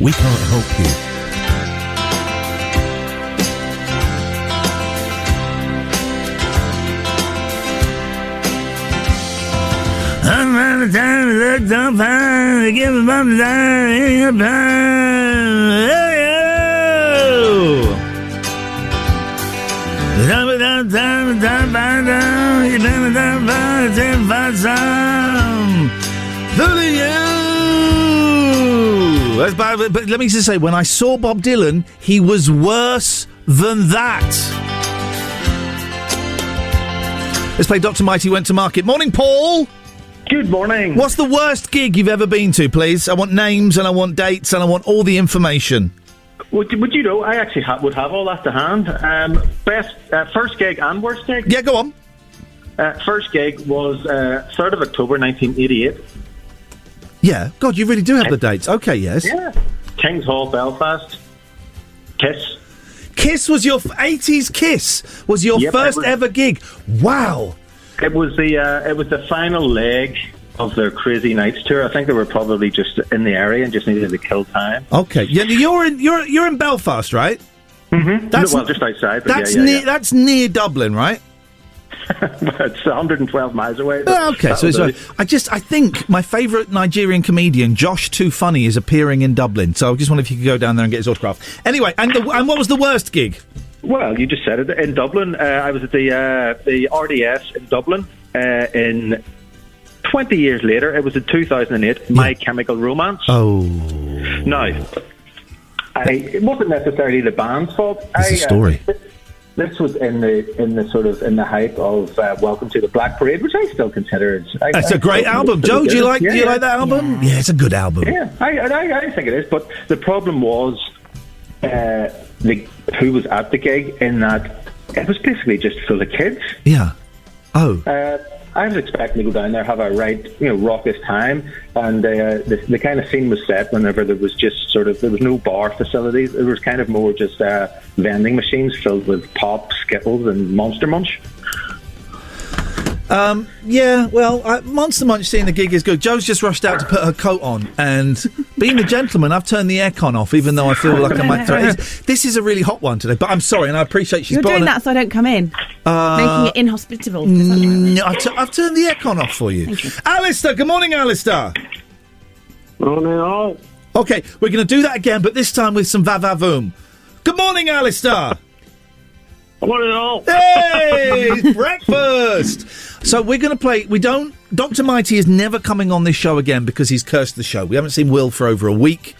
we can't help you. But let me just say, when I saw Bob Dylan, he was worse than that. Let's play Dr. Mighty Went to Market. Morning, Paul. Good morning. What's the worst gig you've ever been to, please? I want names and I want dates and I want all the information. Would you know, I actually would have all that to hand. First gig and worst gig? Yeah, go on. First gig was 3rd of October 1988. Yeah. God, you really do have the dates. Okay, yes. Yeah. King's Hall, Belfast. Kiss. Kiss was your 80s Kiss was your first ever gig. Wow. It was the final leg of their Crazy Nights tour. I think they were probably just in the area and just needed to kill time. Okay. Yeah, you're in Belfast, right? Mm-hmm. Well, just outside. But That's near Dublin, right? It's 112 miles away. Okay, so it's right. I think my favourite Nigerian comedian, Josh Too Funny, is appearing in Dublin. So I just wonder if you could go down there and get his autograph. Anyway, and what was the worst gig? Well, you just said it. In Dublin, I was at the RDS in Dublin in 20 years later. It was in 2008, My Chemical Romance. Oh. Now, it wasn't necessarily the band's fault. It's a story. This was in the hype of Welcome to the Black Parade, which I still consider it's a great album. Joe, do you like that album? Yeah, it's a good album. Yeah, I think it is. But the problem was who was at the gig, in that it was basically just full of kids. Yeah. Oh. I was expecting to go down there, have a right, raucous time, and the kind of scene was set whenever there was just there was no bar facilities. It was kind of more just vending machines filled with pop, Skittles, and Monster Munch. Monster Munch seeing the gig is good. Joe's just rushed out to put her coat on, and being a gentleman, I've turned the aircon off, even though I feel like I might throw it. This is a really hot one today, but I'm sorry, and I appreciate she's You're doing that so I don't come in. Making it inhospitable. No, I've turned the aircon off for you. Thank you. Alistair, good morning, Alistair. Morning, all. Okay, we're going to do that again, but this time with some va-va-voom. Good morning, Alistair. Morning, all. Hey, it's breakfast. So we're going to play. Dr. Mighty is never coming on this show again because he's cursed the show. We haven't seen Will for over a week.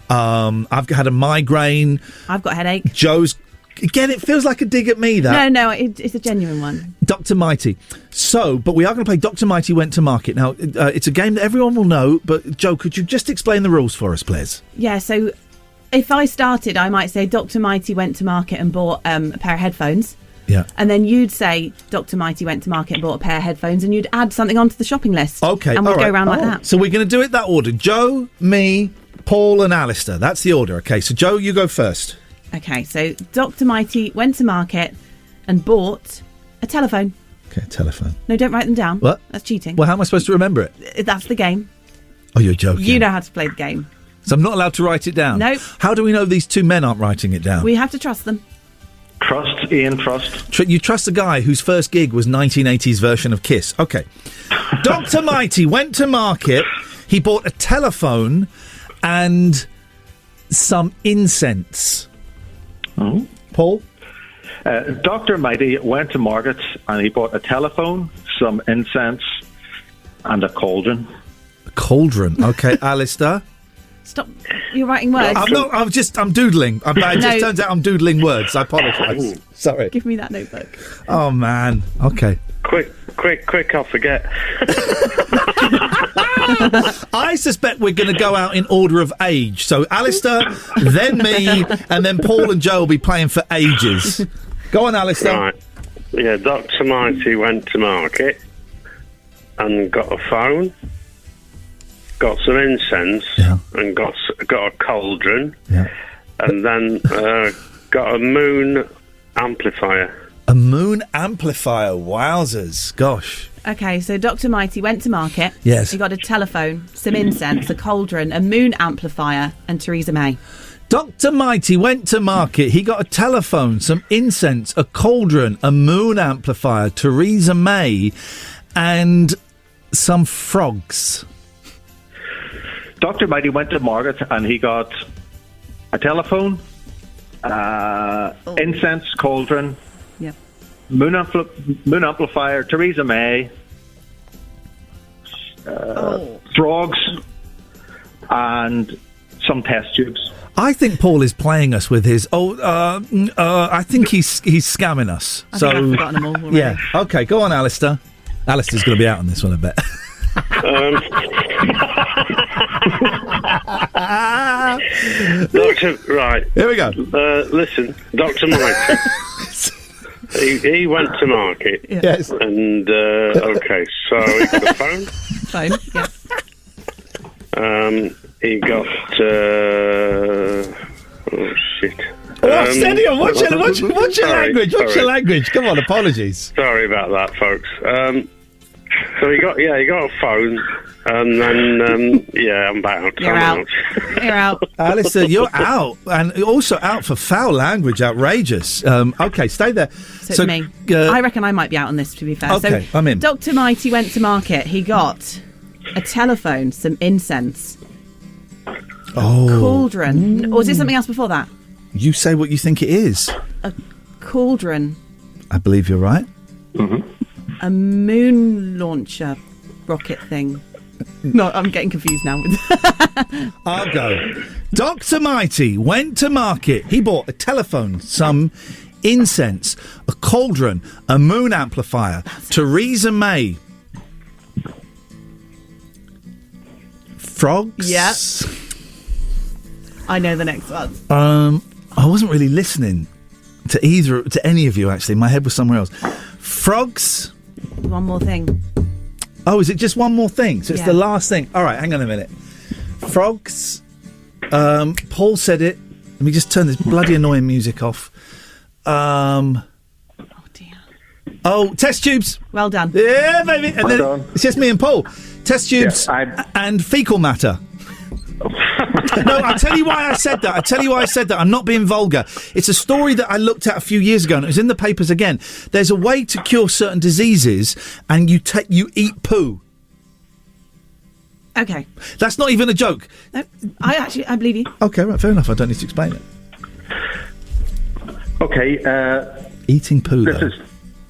I've had a migraine. I've got a headache. Joe's. Again, it feels like a dig at me, that. No, it's a genuine one. Dr. Mighty. But we are going to play Dr. Mighty Went to Market. Now, it's a game that everyone will know, but Joe, could you just explain the rules for us, please? Yeah, so if I started, I might say Dr. Mighty went to market and bought a pair of headphones. Yeah. And then you'd say Dr. Mighty went to market and bought a pair of headphones, and you'd add something onto the shopping list. Okay. And we'd go around like that. So we're going to do it that order. Joe, me, Paul and Alistair. That's the order. Okay, so Joe, you go first. Okay, so Dr. Mighty went to market and bought a telephone. Okay, telephone. No, don't write them down. What? That's cheating. Well, how am I supposed to remember it? That's the game. Oh, you're joking. You know how to play the game. So I'm not allowed to write it down? Nope. How do we know these two men aren't writing it down? We have to trust them. Trust, Ian, trust. You trust a guy whose first gig was 1980s version of Kiss. Okay. Dr. Mighty went to market. He bought a telephone and some incense. Oh. Paul? Dr. Mighty went to market and he bought a telephone, some incense, and a cauldron. A cauldron. Okay, Alistair? Stop. You're writing words. I'm doodling. It just turns out I'm doodling words. I apologise. Sorry. Give me that notebook. Oh, man. Okay. Quick, I'll forget. I suspect we're going to go out in order of age. So Alistair, then me, and then Paul and Joe will be playing for ages. Go on, Alistair. Right. Yeah, Dr. Mighty went to market and got a phone, got some incense, and got a cauldron, and then got a moon amplifier. A moon amplifier, wowzers. Gosh. Okay, so Dr. Mighty went to market. Yes. He got a telephone, some incense, a cauldron, a moon amplifier, and Theresa May. Dr. Mighty went to market. He got a telephone, some incense, a cauldron, a moon amplifier, Theresa May, and some frogs. Dr. Mighty went to market and he got a telephone, incense, cauldron, Yep. moon amplifier, Theresa May, frogs, and some test tubes. I think Paul is playing us with his. I think he's scamming us. I think I've forgotten them all already. Yeah. Okay, go on, Alistair. Alistair's going to be out on this one, I bet. Right. Here we go. Listen, Dr. Mighty. he went to market. Yeah. Yes. And, okay, so he got a phone. Phone, yeah. He got, oh, shit. Oh, steady on. Watch your language. Watch your sorry. language. Come on, apologies. Sorry about that, folks. So he got a phone, and then I'm out. You're I'm out. You're out. Alistair, you're out. And also out for foul language. Outrageous. Okay, stay there. So it's me. I reckon I might be out on this, to be fair. Okay, so I'm in. Dr. Mighty went to market. He got a telephone, some incense, cauldron. Or is it something else before that? You say what you think it is. A cauldron, I believe you're right. a moon launcher rocket thing. No, I'm getting confused now. I'll go. Dr. Mighty went to market. He bought a telephone, some incense, a cauldron, a moon amplifier, Theresa May. Frogs? Yeah. I know the next one. I wasn't really listening to any of you, actually. My head was somewhere else. Frogs. One more thing. Oh, is it just one more thing? So it's Yeah. the last thing. All right, hang on a minute. Frogs. Paul said it. Let me just turn this bloody annoying music off. Oh dear. Oh, test tubes. Well done. Yeah, baby. And Well then done. it's just me and Paul. Test tubes and fecal matter. No, I'll tell you why I said that. I'm not being vulgar. It's a story that I looked at a few years ago, and it was in the papers again. There's a way to cure certain diseases, and you eat poo. Okay. That's not even a joke. No, I believe you. Okay, right, fair enough. I don't need to explain it. Okay. Eating poo,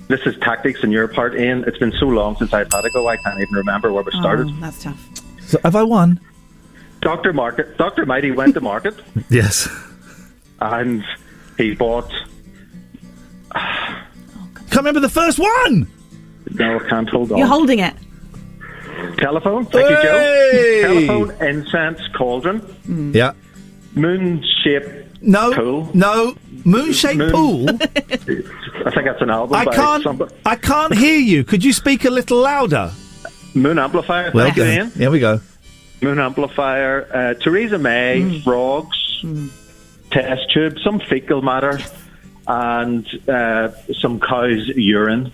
This is tactics on your part, Ian. It's been so long since I've had a go, I can't even remember where we started. Oh, that's tough. So have I won? Dr. Mighty went to market Yes. and he bought... Can't remember the first one! No, I can't hold on. You're holding it. Telephone. Thank you, Hey! Joe. Telephone, incense, cauldron, Yeah. moon-shaped No. pool. No. Moon-shaped pool? I think that's an album by somebody. I can't hear you. Could you speak a little louder? Moon amplifier. Well Thank you, done. Ian. Here we go. Moon amplifier. Theresa May, frogs, test tube, some fecal matter, and some cow's urine.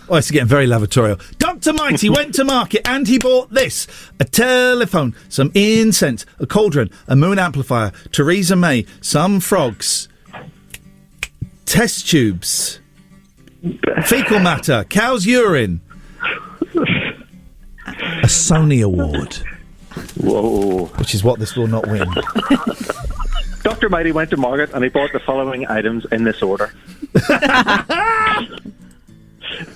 Oh, it's getting very lavatorial. Dr. Mighty went to market and he bought this. A telephone, some incense, a cauldron, a moon amplifier, Theresa May, some frogs, test tubes, fecal matter, cow's urine, a Sony Award. Whoa. Which is what this will not win. Dr. Mighty went to market and he bought the following items in this order.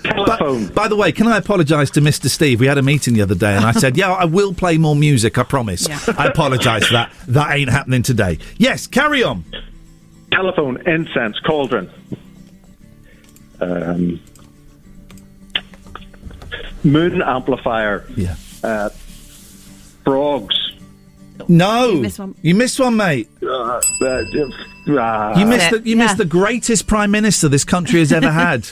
Telephone. By the way, can I apologise to Mr. Steve? We had a meeting the other day and I said, yeah, I will play more music, I promise. Yeah. I apologise for that. That ain't happening today. Yes, carry on. Telephone, incense, cauldron. Moon amplifier. Yeah. Frogs. No. You missed one. You missed one, mate. You missed the greatest Prime Minister this country has ever had.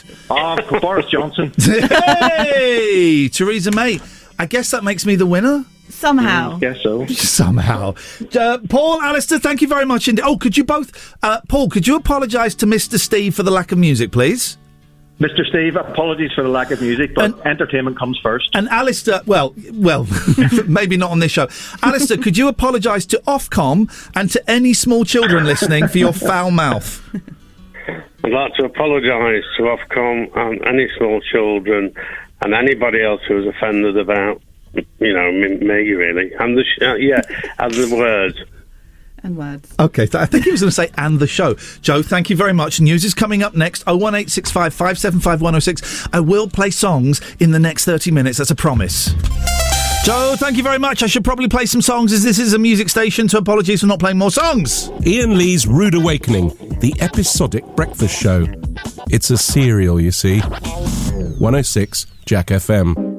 Boris Johnson. Hey! Theresa May. I guess that makes me the winner? Somehow. Guess so. Somehow. Paul, Alistair, thank you very much indeed. Oh, could you both... Paul, could you apologise to Mr. Steve for the lack of music, please? Mr. Steve, apologies for the lack of music, but entertainment comes first. And Alistair, well, maybe not on this show. Alistair, could you apologise to Ofcom and to any small children listening for your foul mouth? I'd like to apologise to Ofcom and any small children and anybody else who was offended about, me really. And and the words. And words. OK, I think he was going to say and the show. Joe, thank you very much. News is coming up next. 01865 575 106. I will play songs in the next 30 minutes. That's a promise. Joe, thank you very much. I should probably play some songs as this is a music station, so apologies for not playing more songs. Iain Lee's Rude Awakening, the episodic breakfast show. It's a serial, you see. 106 Jack FM.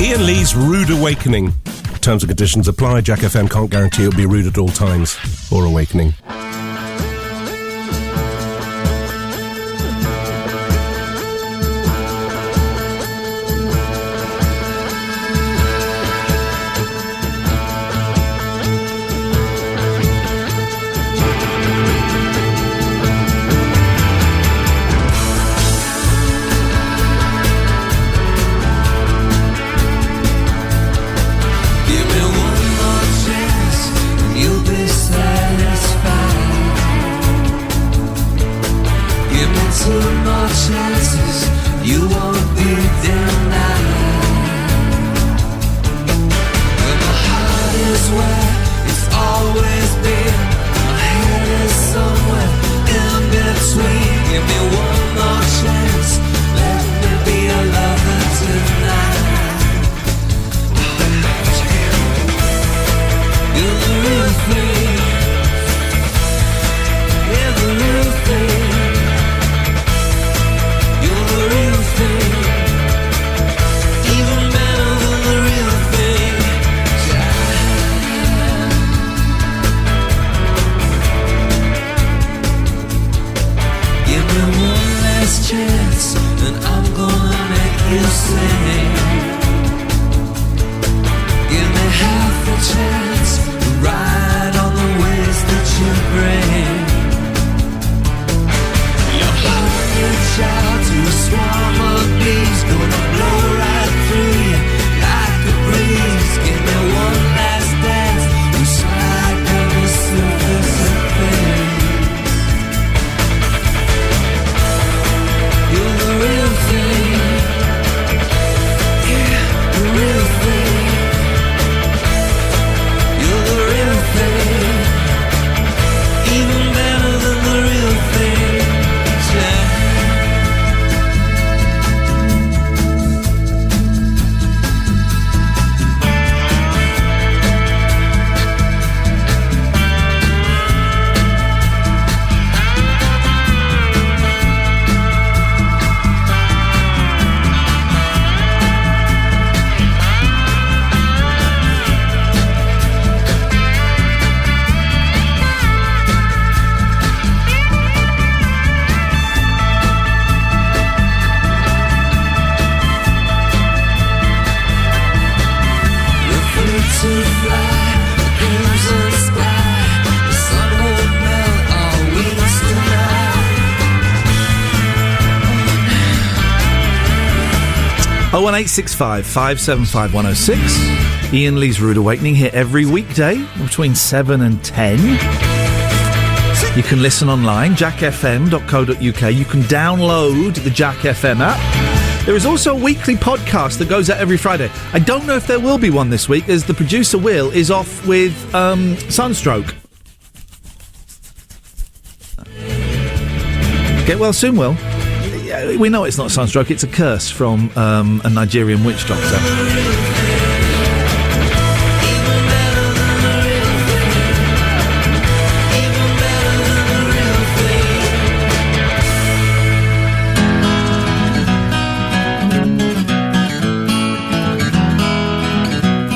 Iain Lee's Rude Awakening. Terms and conditions apply. Jack FM can't guarantee it'll be rude at all times or awakening. Too much you won't be denied. Well, my heart is where it's always been. My head is somewhere in between. Give me one more chance. Let me be a lover tonight. You're the real thing. You're the real thing. You're the real thing. Even better than the real thing. Give me one last chance, and I'm gonna make you sing. Give me half a chance to ride on the waves that you bring. Your heart reach out to a swarm of bees, gonna blow right through you like a breeze. Give me one last dance, we slide down the surface of things. You're the real thing. Yeah, the real thing. You're the real thing. Even better than the real thing. Yeah. Oh, 1865 575 106. Iain Lee's Rude Awakening here every weekday between 7 and 10. You can listen online, jackfm.co.uk. You can download the Jack FM app. There is also a weekly podcast that goes out every Friday. I don't know if there will be one this week, as the producer, Will, is off with sunstroke. Get well soon, Will. We know it's not sunstroke, it's a curse from a Nigerian witch doctor.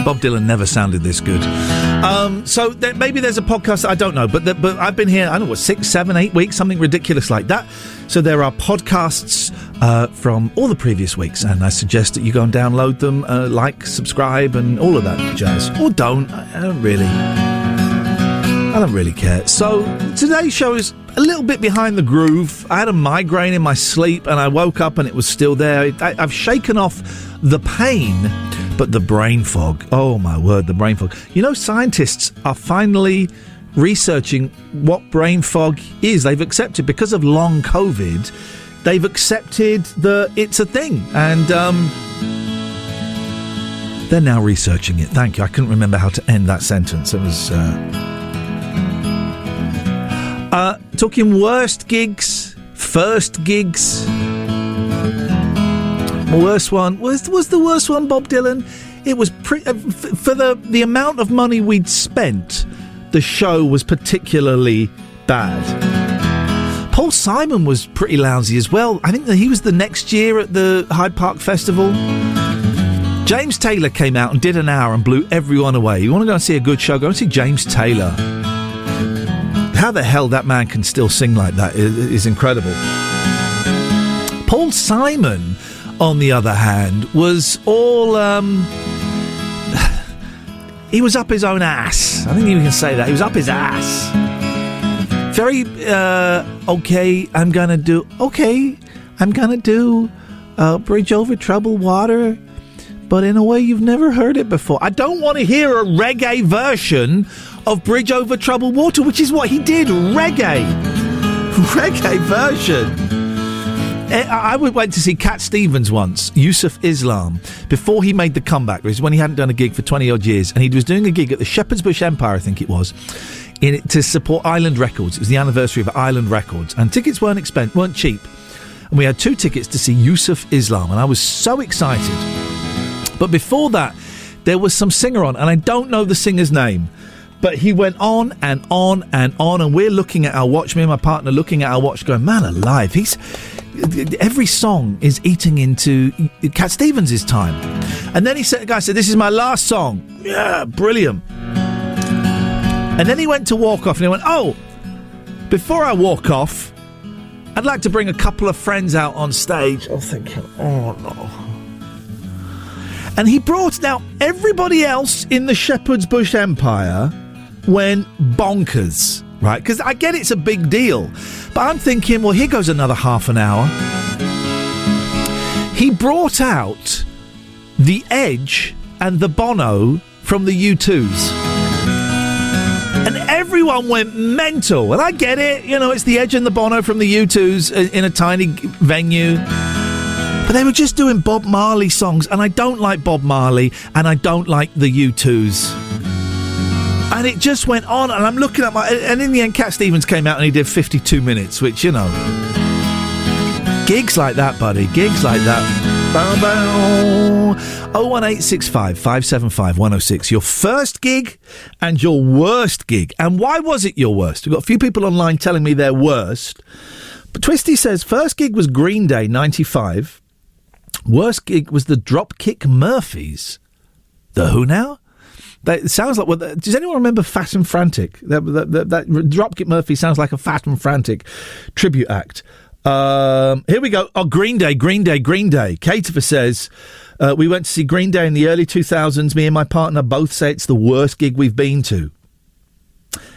Bob Dylan never sounded this good. So maybe there's a podcast, I don't know, but I've been here, I don't know, what, 6, 7, 8 weeks, something ridiculous like that. So there are podcasts from all the previous weeks, and I suggest that you go and download them, like, subscribe, and all of that jazz. Or don't. I don't really care. So today's show is a little bit behind the groove. I had a migraine in my sleep, and I woke up and it was still there. I've shaken off the pain, but the brain fog, oh my word, the brain fog. You know, scientists are finally researching what brain fog is. They've accepted, because of long COVID, they've accepted that it's a thing. And they're now researching it. Thank you. I couldn't remember how to end that sentence. It was... talking worst gigs, first gigs... Worst one was the worst one, Bob Dylan. It was for the amount of money we'd spent, the show was particularly bad. Paul Simon was pretty lousy as well. I think that he was the next year at the Hyde Park Festival. James Taylor came out and did an hour and blew everyone away. You want to go and see a good show? Go and see James Taylor. How the hell that man can still sing like that is incredible. Paul Simon, on the other hand, was all... he was up his own ass. I think you can say that. He was up his ass. Very, okay, I'm gonna do Bridge Over Troubled Water, but in a way you've never heard it before. I don't want to hear a reggae version of Bridge Over Troubled Water, which is what he did. Reggae version. I went to see Cat Stevens once, Yusuf Islam, before he made the comeback. It was when he hadn't done a gig for 20-odd years, and he was doing a gig at the Shepherd's Bush Empire, I think it was, to support Island Records. It was the anniversary of Island Records, and tickets weren't cheap. And we had 2 tickets to see Yusuf Islam, and I was so excited. But before that, there was some singer on, and I don't know the singer's name, but he went on and on and on, and we're looking at our watch, me and my partner looking at our watch going, man alive, every song is eating into Cat Stevens' time. And then the guy said, this is my last song. Yeah, brilliant. And then he went to walk off, and he went, oh, before I walk off, I'd like to bring a couple of friends out on stage. I'm thinking, oh no. And he brought out everybody else in the Shepherd's Bush Empire went bonkers, right? Because I get it's a big deal. But I'm thinking, well, here goes another half an hour. He brought out The Edge and the Bono from the U2s. And everyone went mental. And I get it, it's The Edge and the Bono from the U2s in a tiny venue. But they were just doing Bob Marley songs, and I don't like Bob Marley, and I don't like the U2s. And it just went on, and I'm looking at and in the end, Cat Stevens came out and he did 52 minutes, which, gigs like that, buddy, gigs like that. 01865 575 106. Your first gig and your worst gig. And why was it your worst? We've got a few people online telling me their worst. But Twisty says, first gig was Green Day, 95. Worst gig was the Dropkick Murphys. The who now? It sounds like... does anyone remember Fat and Frantic? That Dropkick Murphys sounds like a Fat and Frantic tribute act. Here we go. Oh, Green Day. Caterer says, we went to see Green Day in the early 2000s. Me and my partner both say it's the worst gig we've been to.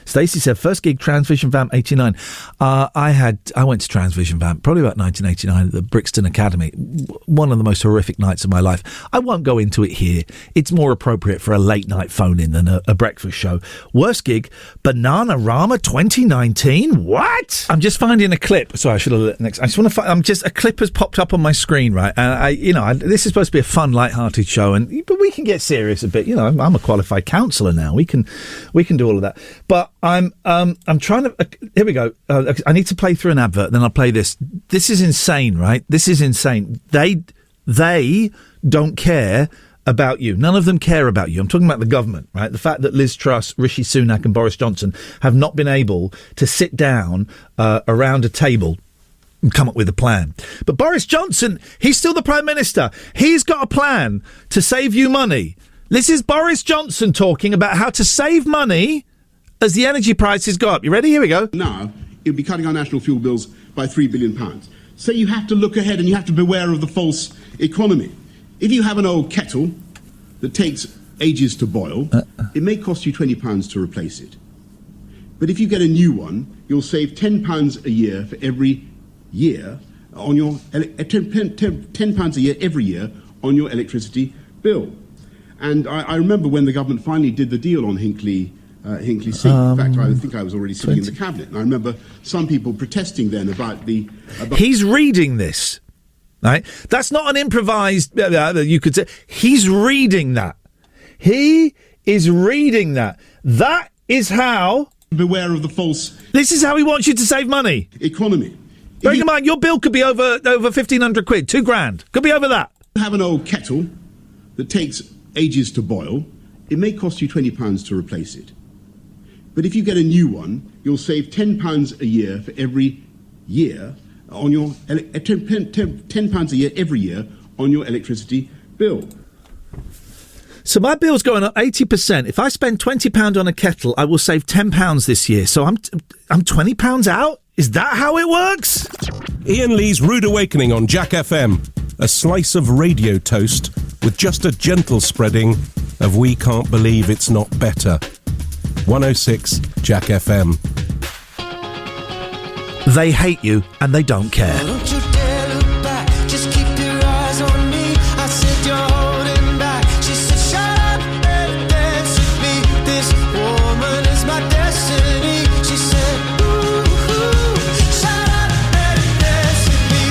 Stacey said, first gig, Transvision Vamp, 89. I went to Transvision Vamp probably about 1989 at the Brixton Academy. One of the most horrific nights of my life. I won't go into it here. It's more appropriate for a late night phone-in than a breakfast show. Worst gig, Bananarama 2019. What? I'm just finding a clip. Sorry, I should have lit next. I just want to find. A clip has popped up on my screen, right? And this is supposed to be a fun, light-hearted show, but we can get serious a bit. I'm a qualified counsellor now. We can do all of that. But I'm trying to... here we go. I need to play through an advert, then I'll play this. This is insane, right? This is insane. They don't care about you. None of them care about you. I'm talking about the government, right? The fact that Liz Truss, Rishi Sunak and Boris Johnson have not been able to sit down around a table and come up with a plan. But Boris Johnson, he's still the Prime Minister. He's got a plan to save you money. This is Boris Johnson talking about how to save money as the energy prices go up. You ready? Here we go. Now, it'll be cutting our national fuel bills by £3 billion. So you have to look ahead and you have to beware of the false economy. If you have an old kettle that takes ages to boil, it may cost you £20 to replace it. But if you get a new one, you'll save £10 a year for every year on your £10 a year every year on your electricity bill. And I remember when the government finally did the deal on Hinkley C. In fact, I think I was already sitting in the cabinet, and I remember some people protesting then about He's reading this, right? That's not an improvised. You could say he's reading that. He is reading that. That is how. Beware of the false. This is how he wants you to save money. Economy. Bearing in mind, your bill could be over £1,500, £2,000. Could be over that. You have an old kettle that takes ages to boil. It may cost you £20 to replace it. But if you get a new one, you'll save £10 a year for every year on your £10 a year every year on your electricity bill. So my bill's going up 80%. If I spend £20 on a kettle, I will save £10 this year. So I'm £20 out? Is that how it works? Iain Lee's Rude Awakening on Jack FM. A slice of radio toast with just a gentle spreading of We Can't Believe It's Not Better. 106 Jack FM. They hate you and they don't care. Don't you dare look back, just keep your eyes on me. I said you're holding back. She said shut up and dance with me. This woman is my destiny. She said ooh, shut up and dance with me.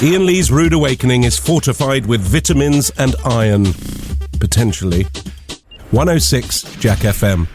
Iain Lee's Rude Awakening is fortified with vitamins and iron. Potentially. 106 Jack FM.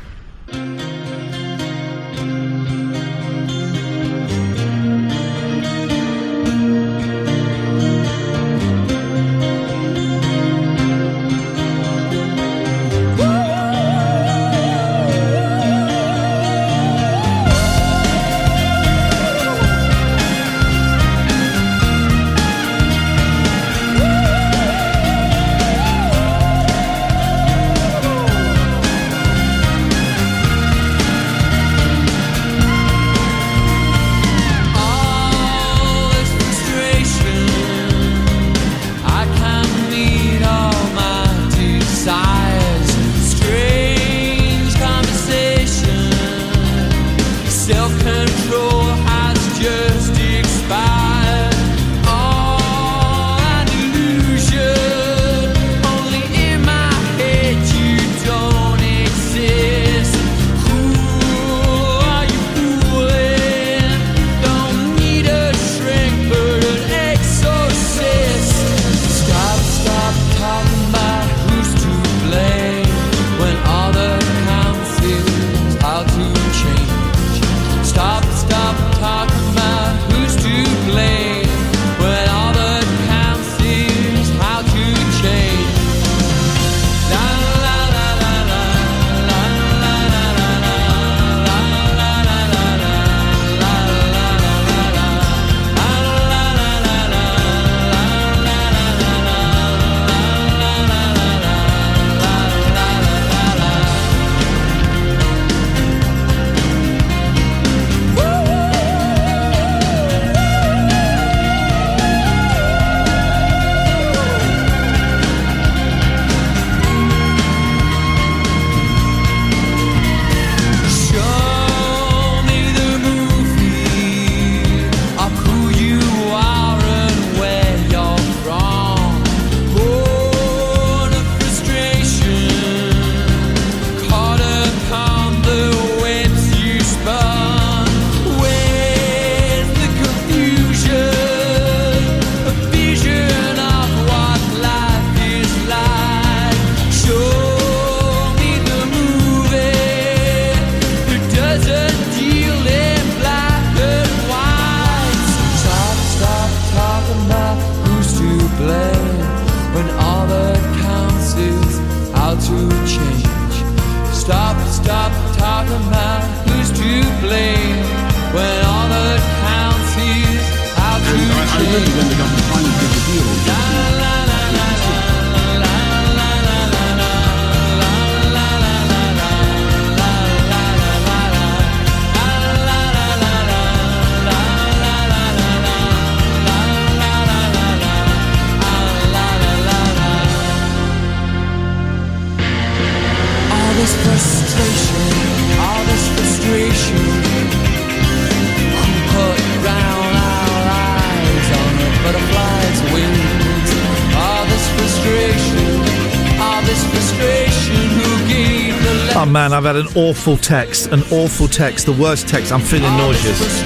Oh man, I've had an awful text, the worst text. I'm feeling nauseous.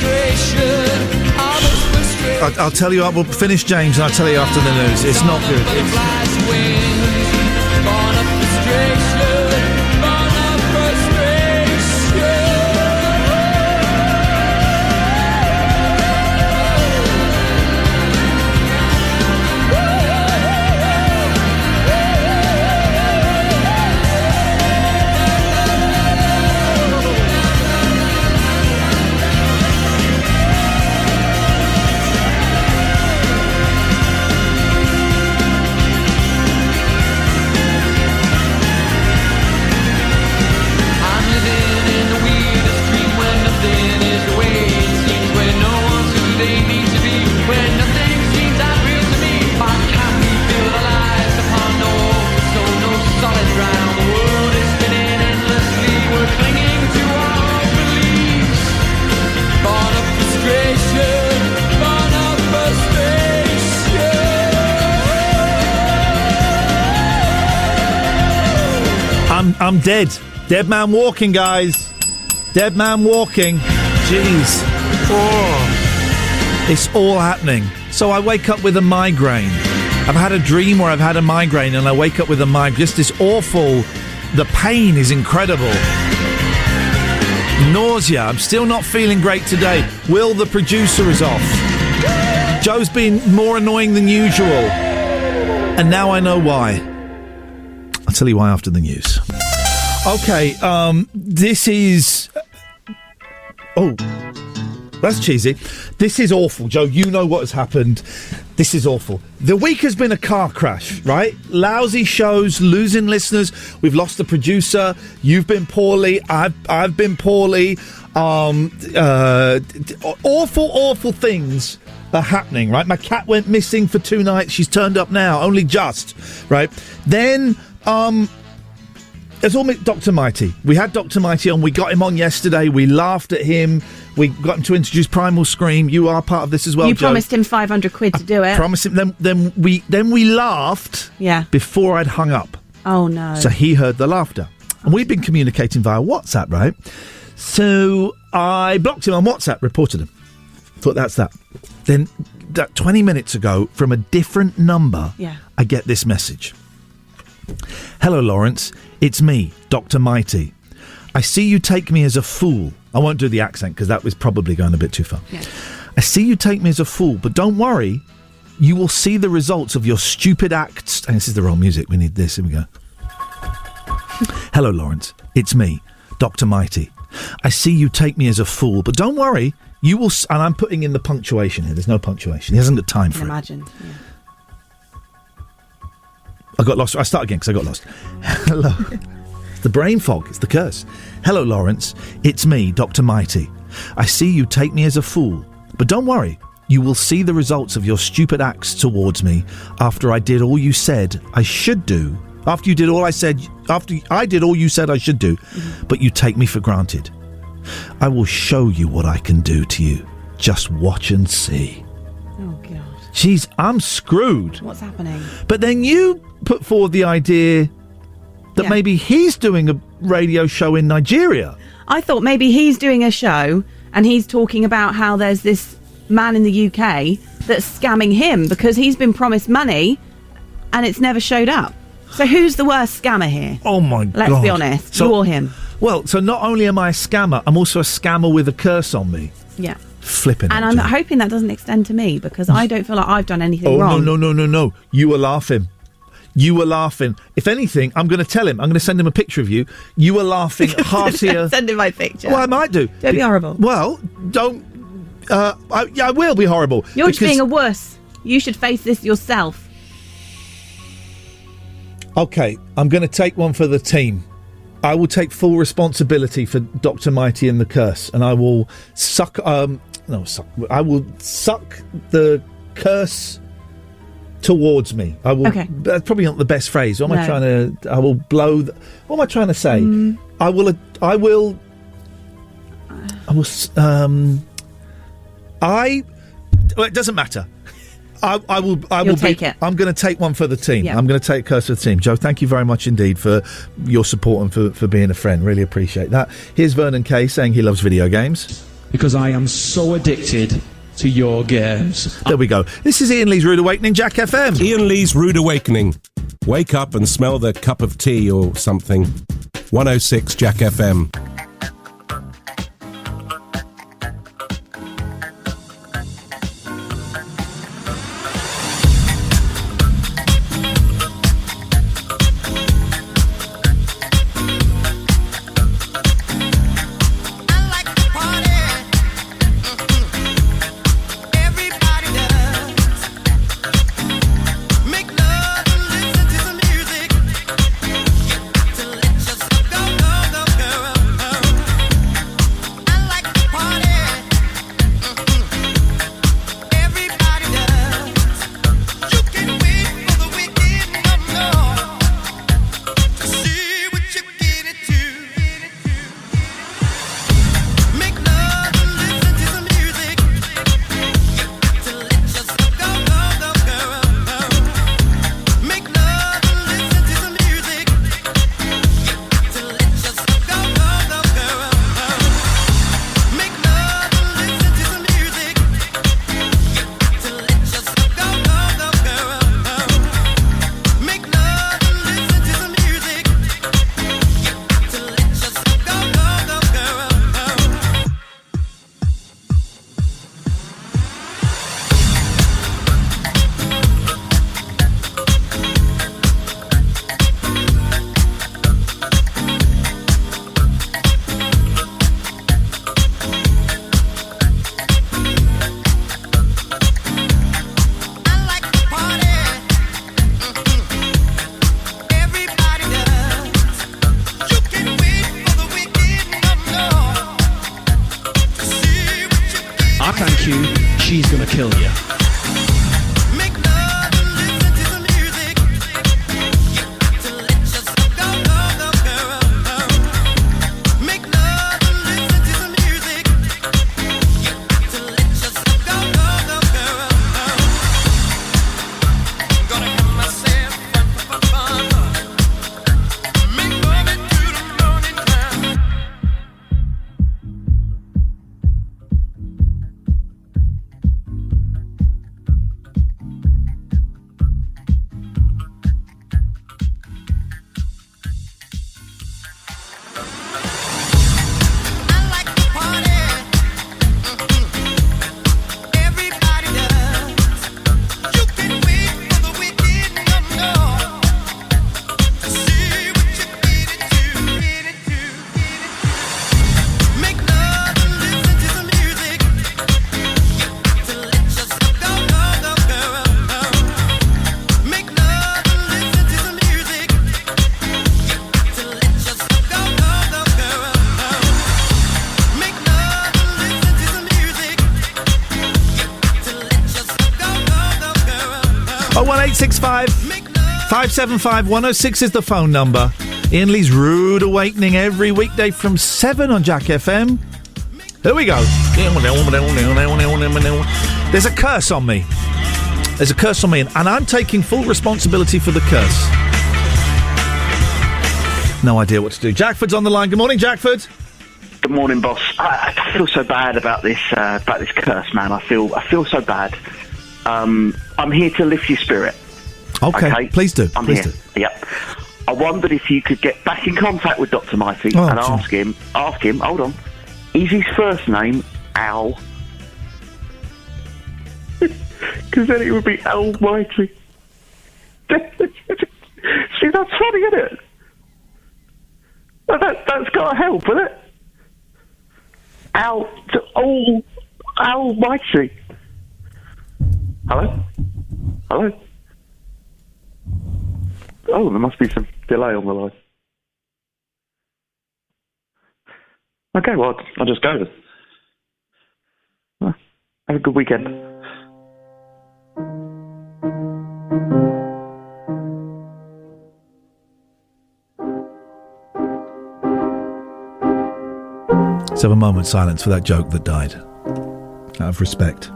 I'll tell you, we'll finish James and I'll tell you after the news. It's not good. I'm dead. Dead man walking, guys. Dead man walking. Jeez. Oh. It's all happening. So I wake up with a migraine. I've had a dream where I've had a migraine and I wake up with a migraine. Just this awful... The pain is incredible. Nausea. I'm still not feeling great today. Will, the producer, is off. Joe's been more annoying than usual. And now I know why. I'll tell you why after the news. Okay, this is... Oh, that's cheesy. This is awful, Joe. You know what has happened. This is awful. The week has been a car crash, right? Lousy shows, losing listeners. We've lost the producer. You've been poorly. I've been poorly. Awful things are happening, right? My cat went missing for 2 nights. She's turned up now, only just, right? Then, there's all Dr. Mighty. We had Dr. Mighty on. We got him on yesterday. We laughed at him. We got him to introduce Primal Scream. You are part of this as well, You Joe. promised him 500 quid to do it. Promised him. Then we laughed. Yeah. Before I'd hung up. Oh no. So he heard the laughter, and we've been communicating via WhatsApp, right? So I blocked him on WhatsApp. Reported him. Thought that's that. Then 20 minutes ago, from a different number, I get this message. Hello, Lawrence. It's me, Dr. Mighty. I see you take me as a fool. I won't do the accent because that was probably going a bit too far. Yeah. I see you take me as a fool, but don't worry. You will see the results of your stupid acts. And this is the wrong music. We need this. Here we go. Hello, Lawrence. It's me, Dr. Mighty. I see you take me as a fool, but don't worry. You will... And I'm putting in the punctuation here. There's no punctuation. He hasn't got time for it. Imagine. Yeah. I got lost. I start again because I got lost. Hello. It's the brain fog. It's the curse. Hello, Lawrence. It's me, Dr. Mighty. I see you take me as a fool. But don't worry. You will see the results of your stupid acts towards me after I did all you said I should do. After you did all I said... After I did all you said I should do. Mm-hmm. But you take me for granted. I will show you what I can do to you. Just watch and see. Oh, God. Jeez, I'm screwed. What's happening? But then you put forward the idea that maybe he's doing a radio show in Nigeria. I thought maybe he's doing a show and he's talking about how there's this man in the UK that's scamming him because he's been promised money and it's never showed up. So who's the worst scammer here? Oh, my God. Let's be honest. You or him? Well, so not only am I a scammer, I'm also a scammer with a curse on me. Yeah. Flipping. And I'm hoping that doesn't extend to me because I don't feel like I've done anything wrong. No. You were laughing. You were laughing. If anything, I'm going to tell him. I'm going to send him a picture of you. You were laughing heartier. Send him my picture. Well, I might do. Don't be horrible. Well, don't. I will be horrible. You're just being a wuss. You should face this yourself. Okay, I'm going to take one for the team. I will take full responsibility for Dr. Mighty and the curse, and I will suck. I will suck the curse towards me. I will. Okay. That's probably not the best phrase. What am I trying to? I will blow. What am I trying to say? I will. Well, it doesn't matter. I will take it. I'm going to take one for the team. Yeah. I'm going to take curse for the team. Joe, thank you very much indeed for your support and for being a friend. Really appreciate that. Here's Vernon Kay saying he loves video games. Because I am so addicted to your games. There we go. This is Iain Lee's Rude Awakening, Jack FM. Iain Lee's Rude Awakening. Wake up and smell the cup of tea or something. 106 Jack FM. Girl, 0865 575 106 is the phone number. Ian Lee's Rude Awakening every weekday from 7 on Jack FM. Here we go. There's a curse on me. There's a curse on me, and I'm taking full responsibility for the curse. No idea what to do. Jackford's on the line. Good morning, Jackford. Good morning, boss. I feel so bad about this curse, man. I feel so bad. I'm here to lift your spirit. Okay, please do. I'm please here. do. Yep. I wondered if you could get back in contact with Dr. Mighty and ask him, hold on, is his first name Al? Because then it would be Almighty. See, that's funny, isn't it? That's got to help, isn't it? Almighty. Hello? Hello? Oh, there must be some delay on the line. Okay, well, I'll just go then. Well, have a good weekend. Let's have a moment's silence for that joke that died. Out of respect.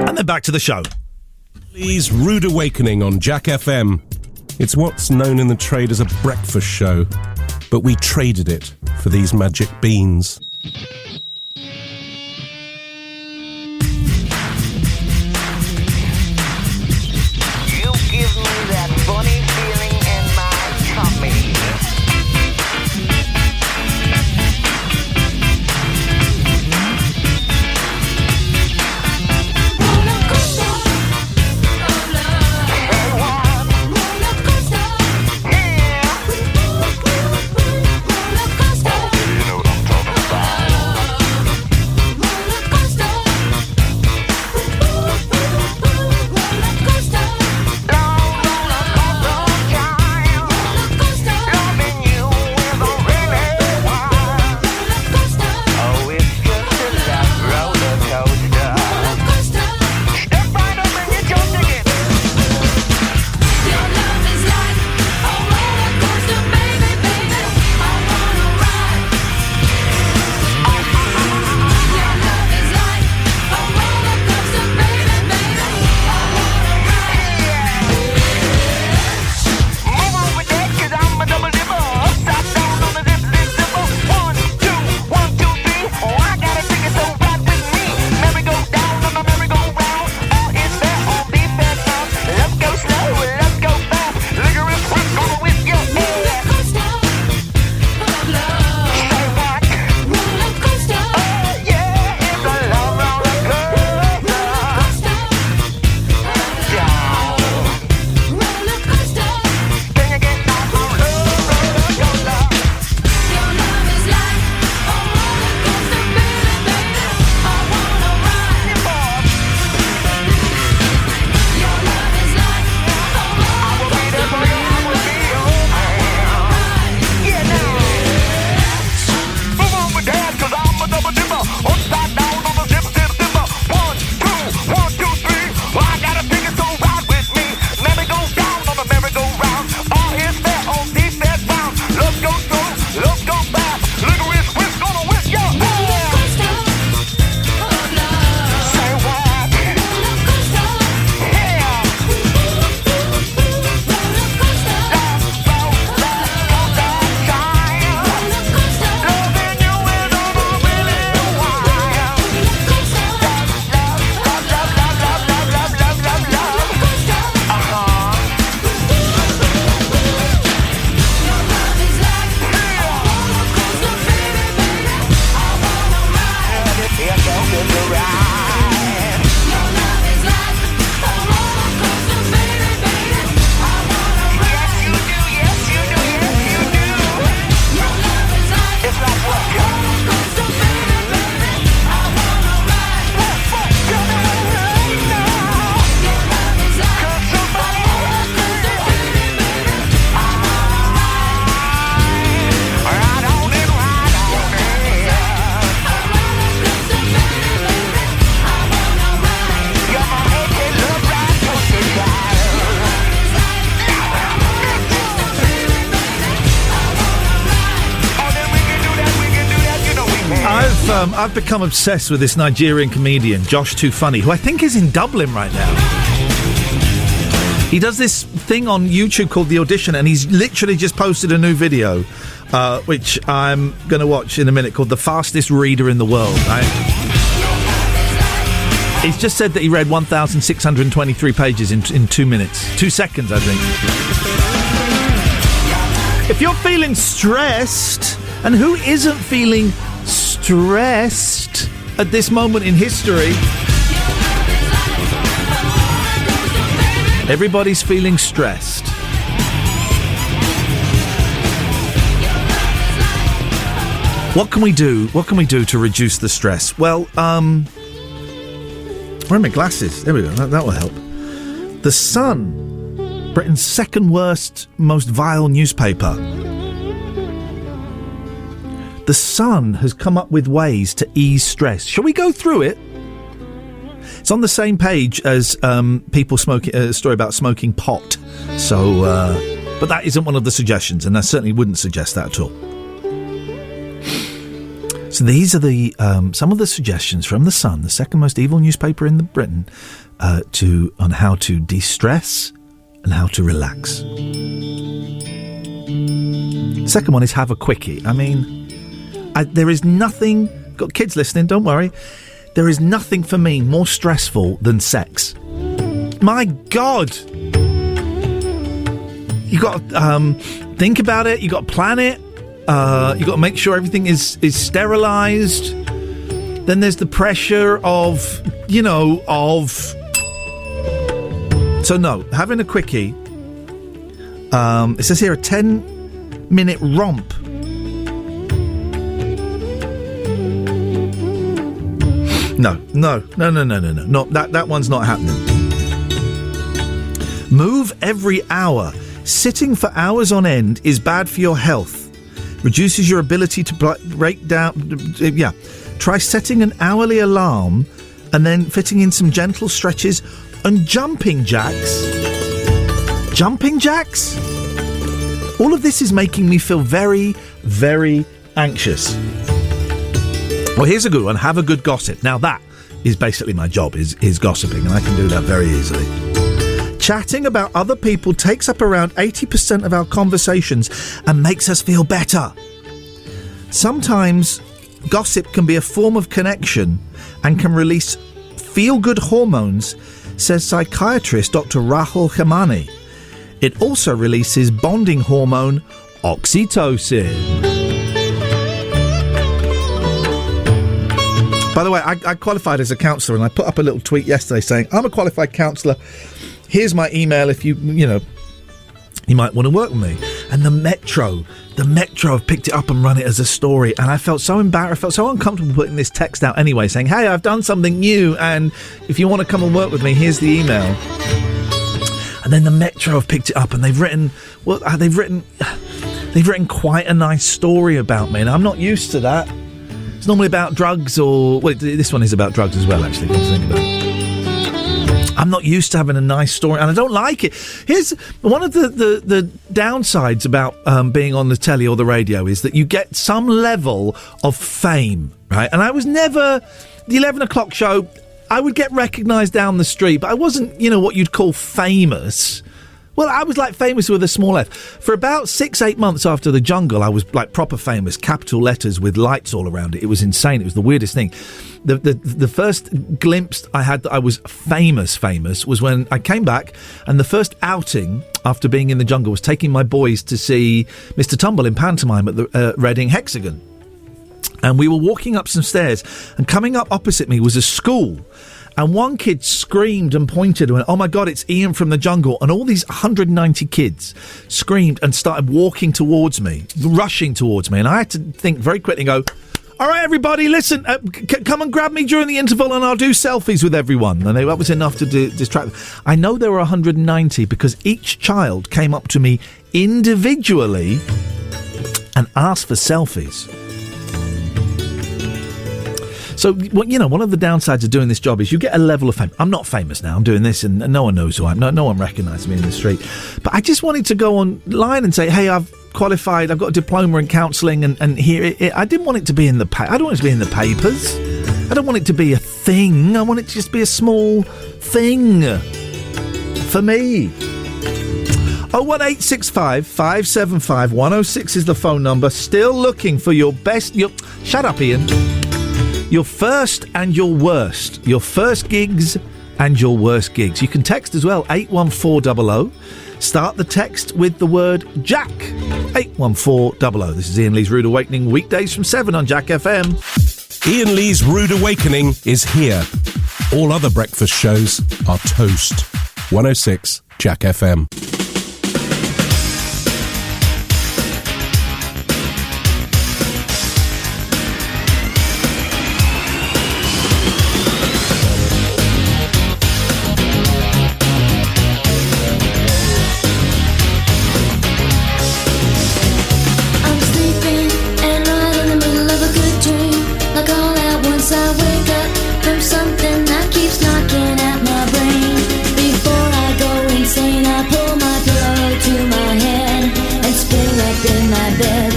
And then back to the show. Lee's Rude Awakening on Jack FM. It's what's known in the trade as a breakfast show, but we traded it for these magic beans. You give me that funny feeling in my tummy. I've become obsessed with this Nigerian comedian, Josh Too Funny, who I think is in Dublin right now. He does this thing on YouTube called The Audition, and he's literally just posted a new video, which I'm going to watch in a minute, called The Fastest Reader in the World, right? He's just said that he read 1,623 pages in 2 minutes. 2 seconds, I think. If you're feeling stressed, and who isn't feeling stressed at this moment in history? Everybody's feeling stressed. What can we do? What can we do to reduce the stress? Well, where are my glasses? There we go. That will help. The Sun, Britain's second worst, most vile newspaper. The Sun has come up with ways to ease stress. Shall we go through it? It's on the same page as people smoking. A story about smoking pot. So, but that isn't one of the suggestions, and I certainly wouldn't suggest that at all. So these are the some of the suggestions from the Sun, the second most evil newspaper in Britain, on how to de-stress and how to relax. Second one is have a quickie. I mean, there is nothing. Got kids listening? Don't worry. There is nothing for me more stressful than sex. My God, you got to think about it. You got to plan it. You got to make sure everything is sterilised. Then there's the pressure of. So no, having a quickie. It says here a 10-minute romp. No. That one's not happening. Move every hour. Sitting for hours on end is bad for your health. Reduces your ability to break down. Try setting an hourly alarm and then fitting in some gentle stretches and jumping jacks. Jumping jacks? All of this is making me feel very, very anxious. Well, here's a good one. Have a good gossip. Now that is basically my job, is gossiping, and I can do that very easily. Chatting about other people takes up around 80% of our conversations and makes us feel better. Sometimes gossip can be a form of connection and can release feel-good hormones, says psychiatrist Dr. Rahul Khemani. It also releases bonding hormone oxytocin. By the way, I qualified as a counsellor, and I put up a little tweet yesterday saying, I'm a qualified counsellor. Here's my email if you might want to work with me. And the Metro have picked it up and run it as a story. And I felt so embarrassed, I felt so uncomfortable putting this text out anyway, saying, hey, I've done something new, and if you want to come and work with me, here's the email. And then the Metro have picked it up, and they've written quite a nice story about me, and I'm not used to that. It's normally about drugs or... Well, this one is about drugs as well, actually, come to think about it. I'm not used to having a nice story, and I don't like it. Here's one of the downsides about being on the telly or the radio is that you get some level of fame, right? And I was never... The 11 o'clock show, I would get recognised down the street, but I wasn't, what you'd call famous. Well, I was like famous with a small F. For about 6-8 months after The Jungle, I was like proper famous, capital letters with lights all around it. It was insane. It was the weirdest thing. The first glimpse I had that I was famous was when I came back, and the first outing after being in The Jungle was taking my boys to see Mr. Tumble in pantomime at the Reading Hexagon. And we were walking up some stairs, and coming up opposite me was a school. And one kid screamed and pointed and went, oh my God, it's Iain from The Jungle. And all these 190 kids screamed and started walking towards me, rushing towards me. And I had to think very quickly and go, all right, everybody, listen, come and grab me during the interval and I'll do selfies with everyone. And that was enough to distract them. I know there were 190 because each child came up to me individually and asked for selfies. So, one of the downsides of doing this job is you get a level of fame. I'm not famous now. I'm doing this and no one knows who I am. No one recognises me in the street. But I just wanted to go online and say, hey, I've qualified. I've got a diploma in counselling, and here I didn't want it to be in the. I don't want it to be in the papers. I don't want it to be a thing. I want it to just be a small thing for me. 01865 575 106 is the phone number. Still looking for your best. Shut up, Ian. Your first and your worst. Your first gigs and your worst gigs. You can text as well, 81400. Start the text with the word Jack. 81400. This is Iain Lee's Rude Awakening, weekdays from 7 on Jack FM. Iain Lee's Rude Awakening is here. All other breakfast shows are toast. 106 Jack FM.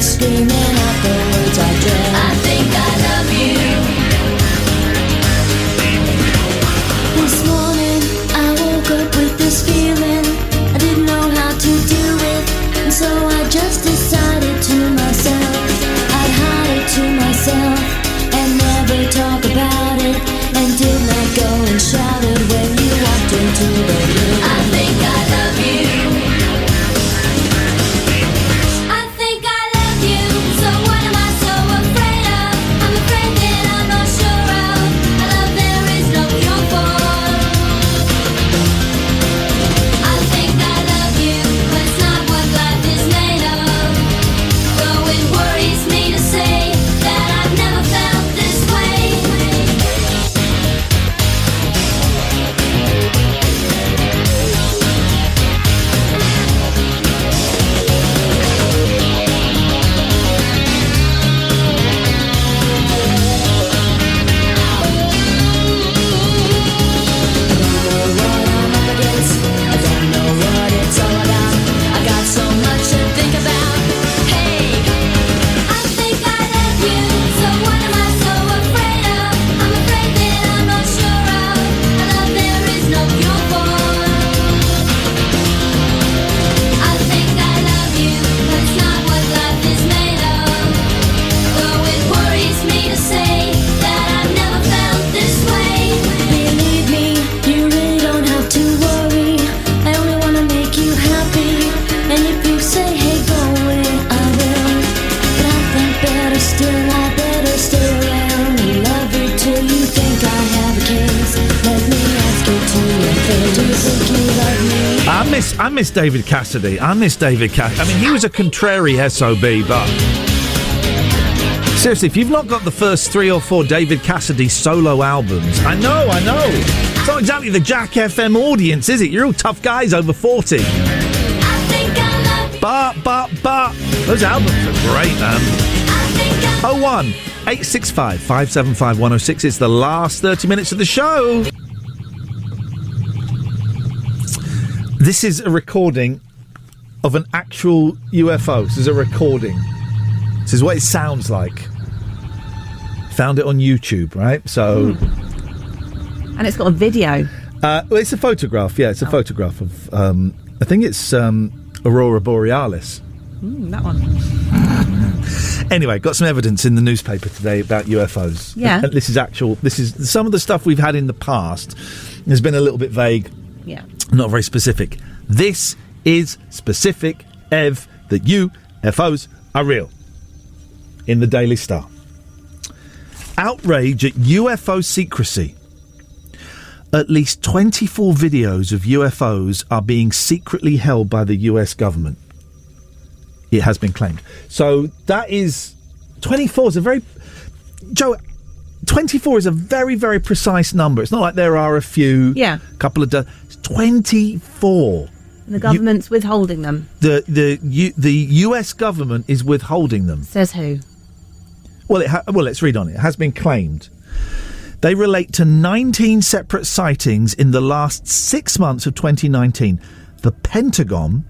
Screaming out the words I dread. I think I love you. This morning I woke up with this feeling I didn't know how to deal with, and so I just decided to myself I'd hide it to myself and never talk about it, and did let go and shouted when you walked into the room. I think I love you. I miss David Cassidy. I mean, he was a contrary SOB, but seriously, if you've not got the first 3 or 4 David Cassidy solo albums, I know. It's not exactly the Jack FM audience, is it? You're all tough guys over 40. But those albums are great, man. 01865 575 106. It's the last 30 minutes of the show. This is a recording of an actual UFO. This is a recording. This is what it sounds like. Found it on YouTube, right? So, and it's got a video. Well, it's a photograph. Yeah, it's a photograph of. I think it's Aurora Borealis. That one. Anyway, got some evidence in the newspaper today about UFOs. Yeah. And this is some of the stuff we've had in the past has been a little bit vague. Yeah. Not very specific. This is specific that UFOs are real. In the Daily Star. Outrage at UFO secrecy. At least 24 videos of UFOs are being secretly held by the US government. It has been claimed. So that is 24 is a very... Joe, 24 is a very, very precise number. It's not like there are a few... Yeah. Couple of... 24. And the government's withholding them. The US government is withholding them. Says who? Well, let's read on it. It has been claimed. They relate to 19 separate sightings in the last 6 months of 2019. The Pentagon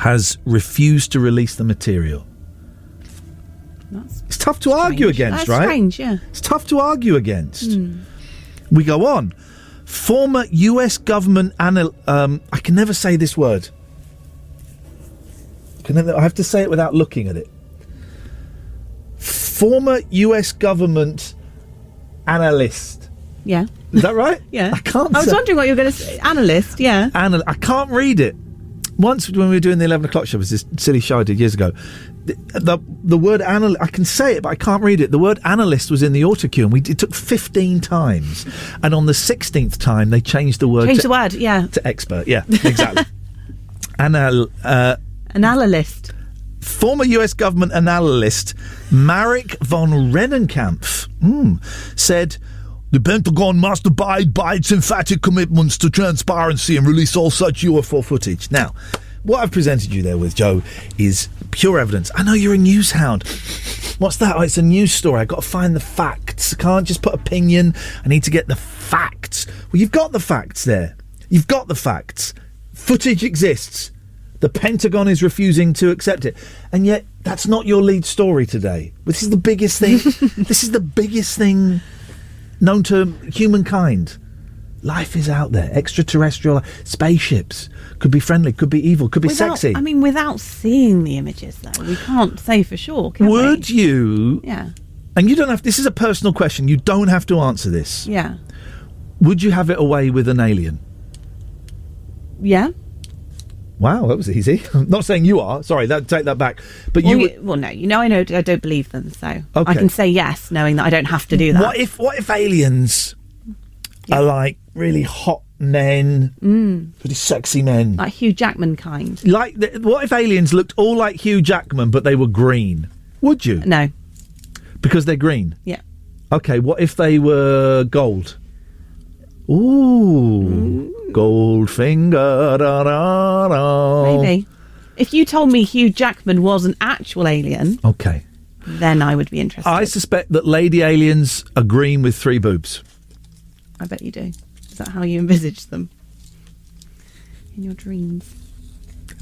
has refused to release the material. It's tough to argue against, That's right? strange, yeah. It's tough to argue against. We go on. Former US government I can never say this word. I have to say it without looking at it. Former US government analyst. Yeah. Is that right? Yeah. I was wondering what you were going to say. Analyst, yeah. I can't read it. Once when we were doing the 11 o'clock show, it was this silly show I did years ago. The word analyst, I can say it, but I can't read it. The word analyst was in the autocue, and it took 15 times. And on the 16th time, they changed the word. Change the word, yeah. To expert, yeah, exactly. Analyst. Former US government analyst Marek von Rennenkampf said the Pentagon must abide by its emphatic commitments to transparency and release all such UFO footage. Now, what I've presented you there with, Joe, is pure evidence. I know you're a news hound. What's that? Oh, it's a news story. I've got to find the facts. I can't just put opinion. I need to get the facts. Well, you've got the facts there. You've got the facts. Footage exists. The Pentagon is refusing to accept it. And yet, that's not your lead story today. This is the biggest thing. This is the biggest thing known to humankind. Life is out there. Extraterrestrial spaceships. Could be friendly, could be evil, could be sexy. I mean, without seeing the images, though, we can't say for sure, can we? Would you... Yeah. And you don't have... This is a personal question. You don't have to answer this. Yeah. Would you have it away with an alien? Yeah. Wow, that was easy. I'm not saying you are. Sorry, take that back. But Well, you... well, no. I know I don't believe them, so Okay. I can say yes, knowing that I don't have to do that. What if aliens are like really hot men, pretty sexy men? Like Hugh Jackman kind. What if aliens looked all like Hugh Jackman, but they were green? Would you? No. Because they're green? Yeah. Okay, what if they were gold? Ooh, Goldfinger. Da, da, da. Maybe. If you told me Hugh Jackman was an actual alien, okay, then I would be interested. I suspect that lady aliens are green with 3 boobs. I bet you do. Is that how you envisage them? In your dreams?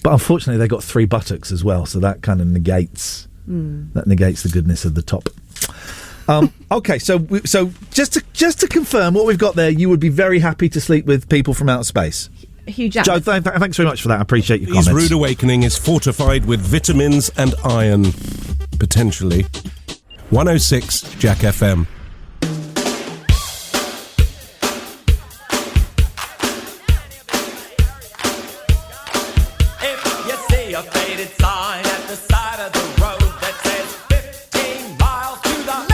But unfortunately, they got 3 buttocks as well, so that kind of negates the goodness of the top. Okay, so just to confirm what we've got there, you would be very happy to sleep with people from outer space. Hugh Jackman. Joe, thanks very much for that. I appreciate your comments. His rude awakening is fortified with vitamins and iron, potentially. 106 Jack FM. If you see a faded sign at the side of the road that says 15 miles to the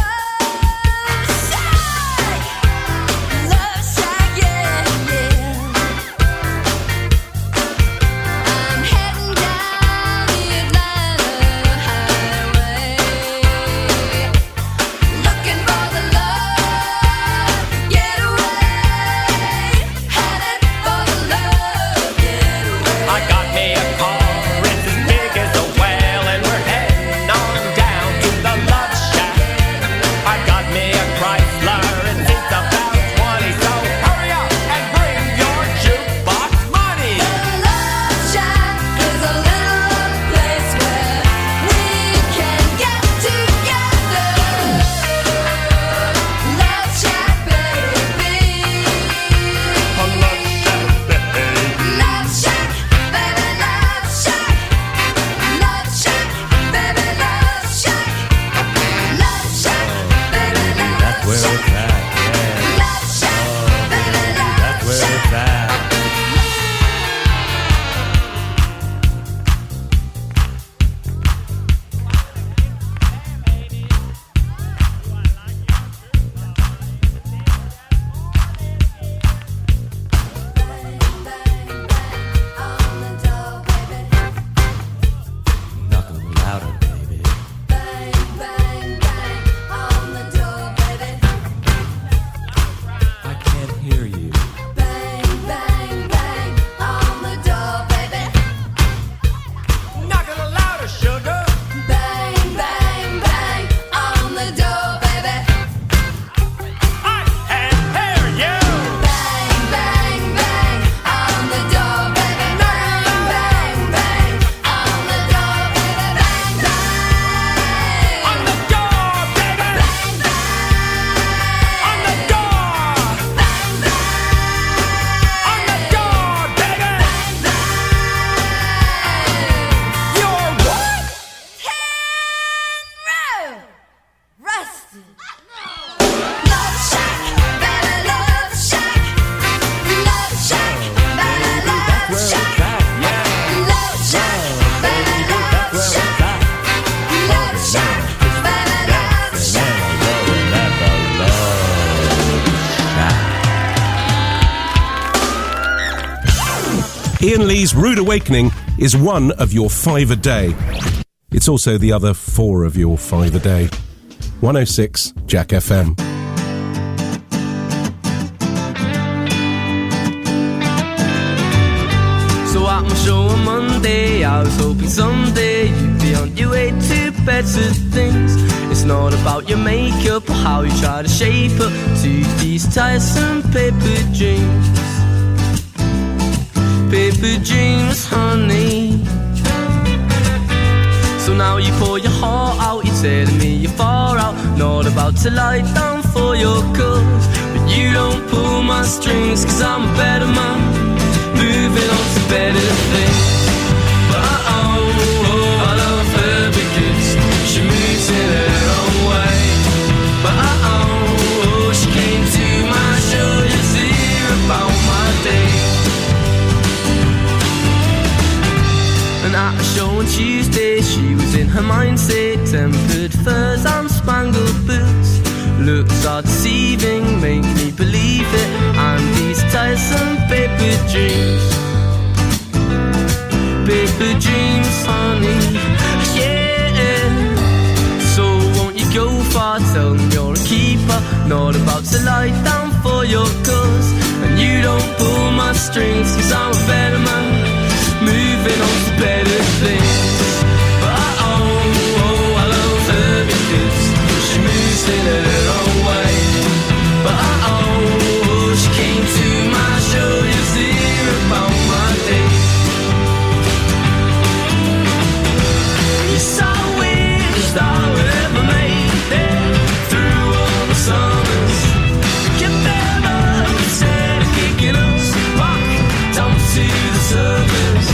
Love shack, yeah, yeah. I'm heading down the Atlanta highway, looking for the Iain Lee's Rude Awakening is one of your 5 a day. It's also the other 4 of your 5 a day. 106 Jack FM. So at my show on Monday, I was hoping someday you'd be on your way to better things. It's not about your makeup or how you try to shape up to these tiresome paper dreams. Paper dreams, honey. So now you pour your heart out, you're telling me you're far out, not about to lie down for your cause. But you don't pull my strings, cause I'm a better man, moving on to better things. But I love her because she moves in her own way. But she came to my show just to hear about my day. And at a show on Tuesday, she was in her mindset, tempered furs and spangled boots. Looks are deceiving, make me believe it, and these tiresome paper dreams. Paper dreams, honey, yeah. So won't you go far, tell them you're a keeper, not about to lie down for your cause. And you don't pull my strings, cause I'm a better man, moving on to better things. But I love her because she moves in her own way. But she came to my show just to hear about my day. Yes, I wished I would ever made it through all the summers. Get better instead of kicking us back down to the surface.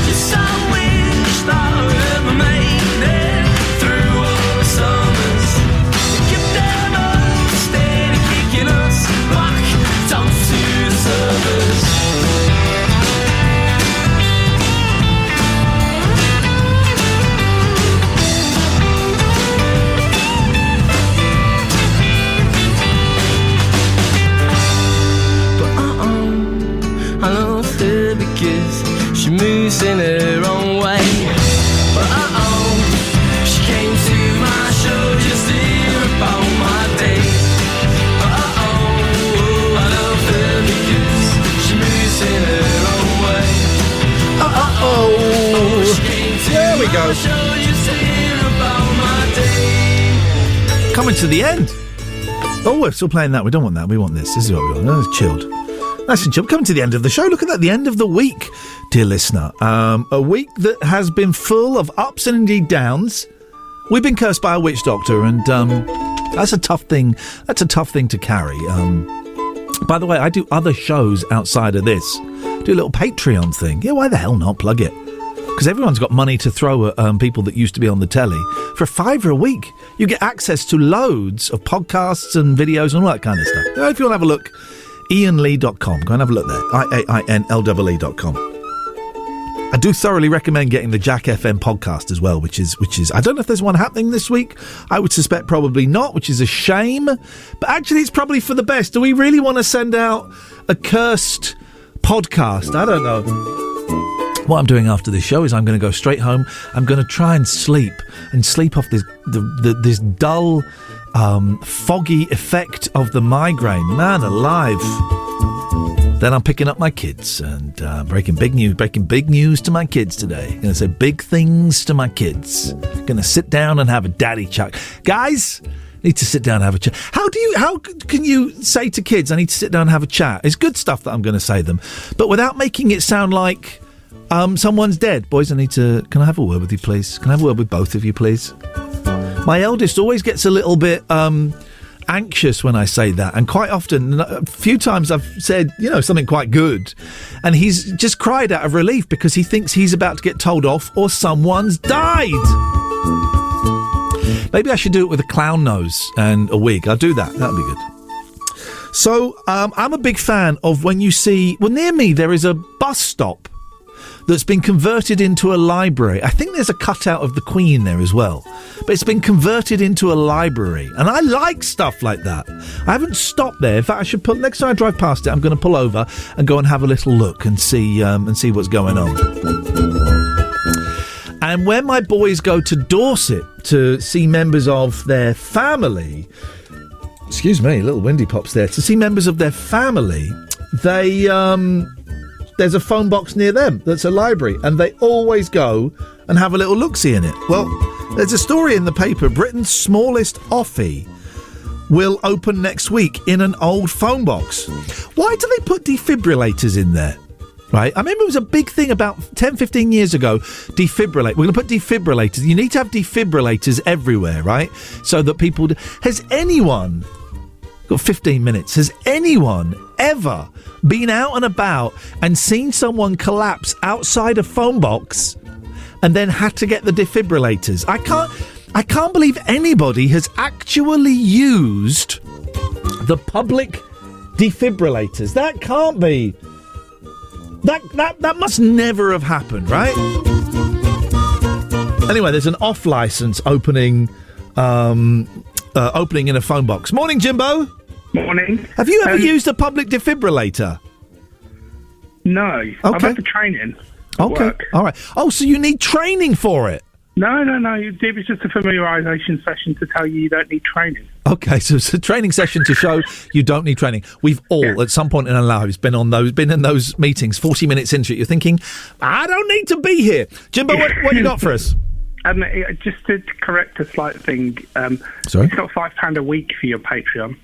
Yes, I wish that I would ever made it through all the summers. Get better instead of kicking us back down to the surface. I love her because she moves in her own way. But she came to my show just to hear about my day. But I love her because she moves in her own way. She came to There we my go. show just to hear about my day. Coming to the end. Oh, we're still playing that. We don't want that. We want this. This is what we want. No, it's chilled. Nice and chilled. Coming to the end of the show. Look at that. The end of the week, dear listener. A week that has been full of ups and indeed downs. We've been cursed by a witch doctor, and that's a tough thing. That's a tough thing to carry. By the way, I do other shows outside of this. Do a little Patreon thing. Yeah, why the hell not? Plug it. Because everyone's got money to throw at people that used to be on the telly. For $5 a week, you get access to loads of podcasts and videos and all that kind of stuff. If you want to have a look, iainlee.com. Go and have a look there. iainlee.com. I do thoroughly recommend getting the Jack FM podcast as well, which is I don't know if there's one happening this week. I would suspect probably not, which is a shame. But actually, it's probably for the best. Do we really want to send out a cursed podcast? I don't know. What I'm doing after this show is I'm going to go straight home. I'm going to try and sleep off this dull, foggy effect of the migraine. Man alive. Then I'm picking up my kids and breaking big news to my kids today. Going to say big things to my kids. Going to sit down and have a daddy chat. Guys, need to sit down and have a chat. How can you say to kids, I need to sit down and have a chat? It's good stuff that I'm going to say them, but without making it sound like someone's dead. Boys, can I have a word with you, please? Can I have a word with both of you, please? My eldest always gets a little bit anxious when I say that, and quite often, a few times I've said, something quite good, and he's just cried out of relief because he thinks he's about to get told off or someone's died. Maybe I should do it with a clown nose and a wig. I'll do that. That'll be good. So, I'm a big fan of when you see... Well, near me, there is a bus stop. that's been converted into a library. I think there's a cutout of the Queen there as well. But it's been converted into a library. And I like stuff like that. I haven't stopped there. In fact, I should next time I drive past it, I'm going to pull over and go and have a little look and see what's going on. And when my boys go to Dorset to see members of their family, excuse me, little windy pops there, to see members of their family, they there's a phone box near them that's a library, and they always go and have a little look-see in it. Well, there's a story in the paper, Britain's smallest offie will open next week in an old phone box. Why do they put defibrillators in there? Right? I remember it was a big thing about 10, 15 years ago, defibrillate. We're going to put defibrillators. You need to have defibrillators everywhere, right? So that people... Has anyone... Got 15 minutes. Has anyone ever been out and about and seen someone collapse outside a phone box and then had to get the defibrillators? I can't believe anybody has actually used the public defibrillators. That can't be. That must never have happened, right? Anyway, there's an off-license opening in a phone box. Morning, Jimbo. Morning. Have you ever used a public defibrillator? No. Okay. I've had the training. Okay. Work. All right. Oh, so you need training for it? No. It was just a familiarisation session to tell you don't need training. Okay, so it's a training session to show you don't need training. We've all, at some point in our lives, been in those meetings. 40 minutes into it, you're thinking, I don't need to be here. Jimbo, what you got for us? Just to correct a slight thing. Sorry? It's got £5 a week for your Patreon.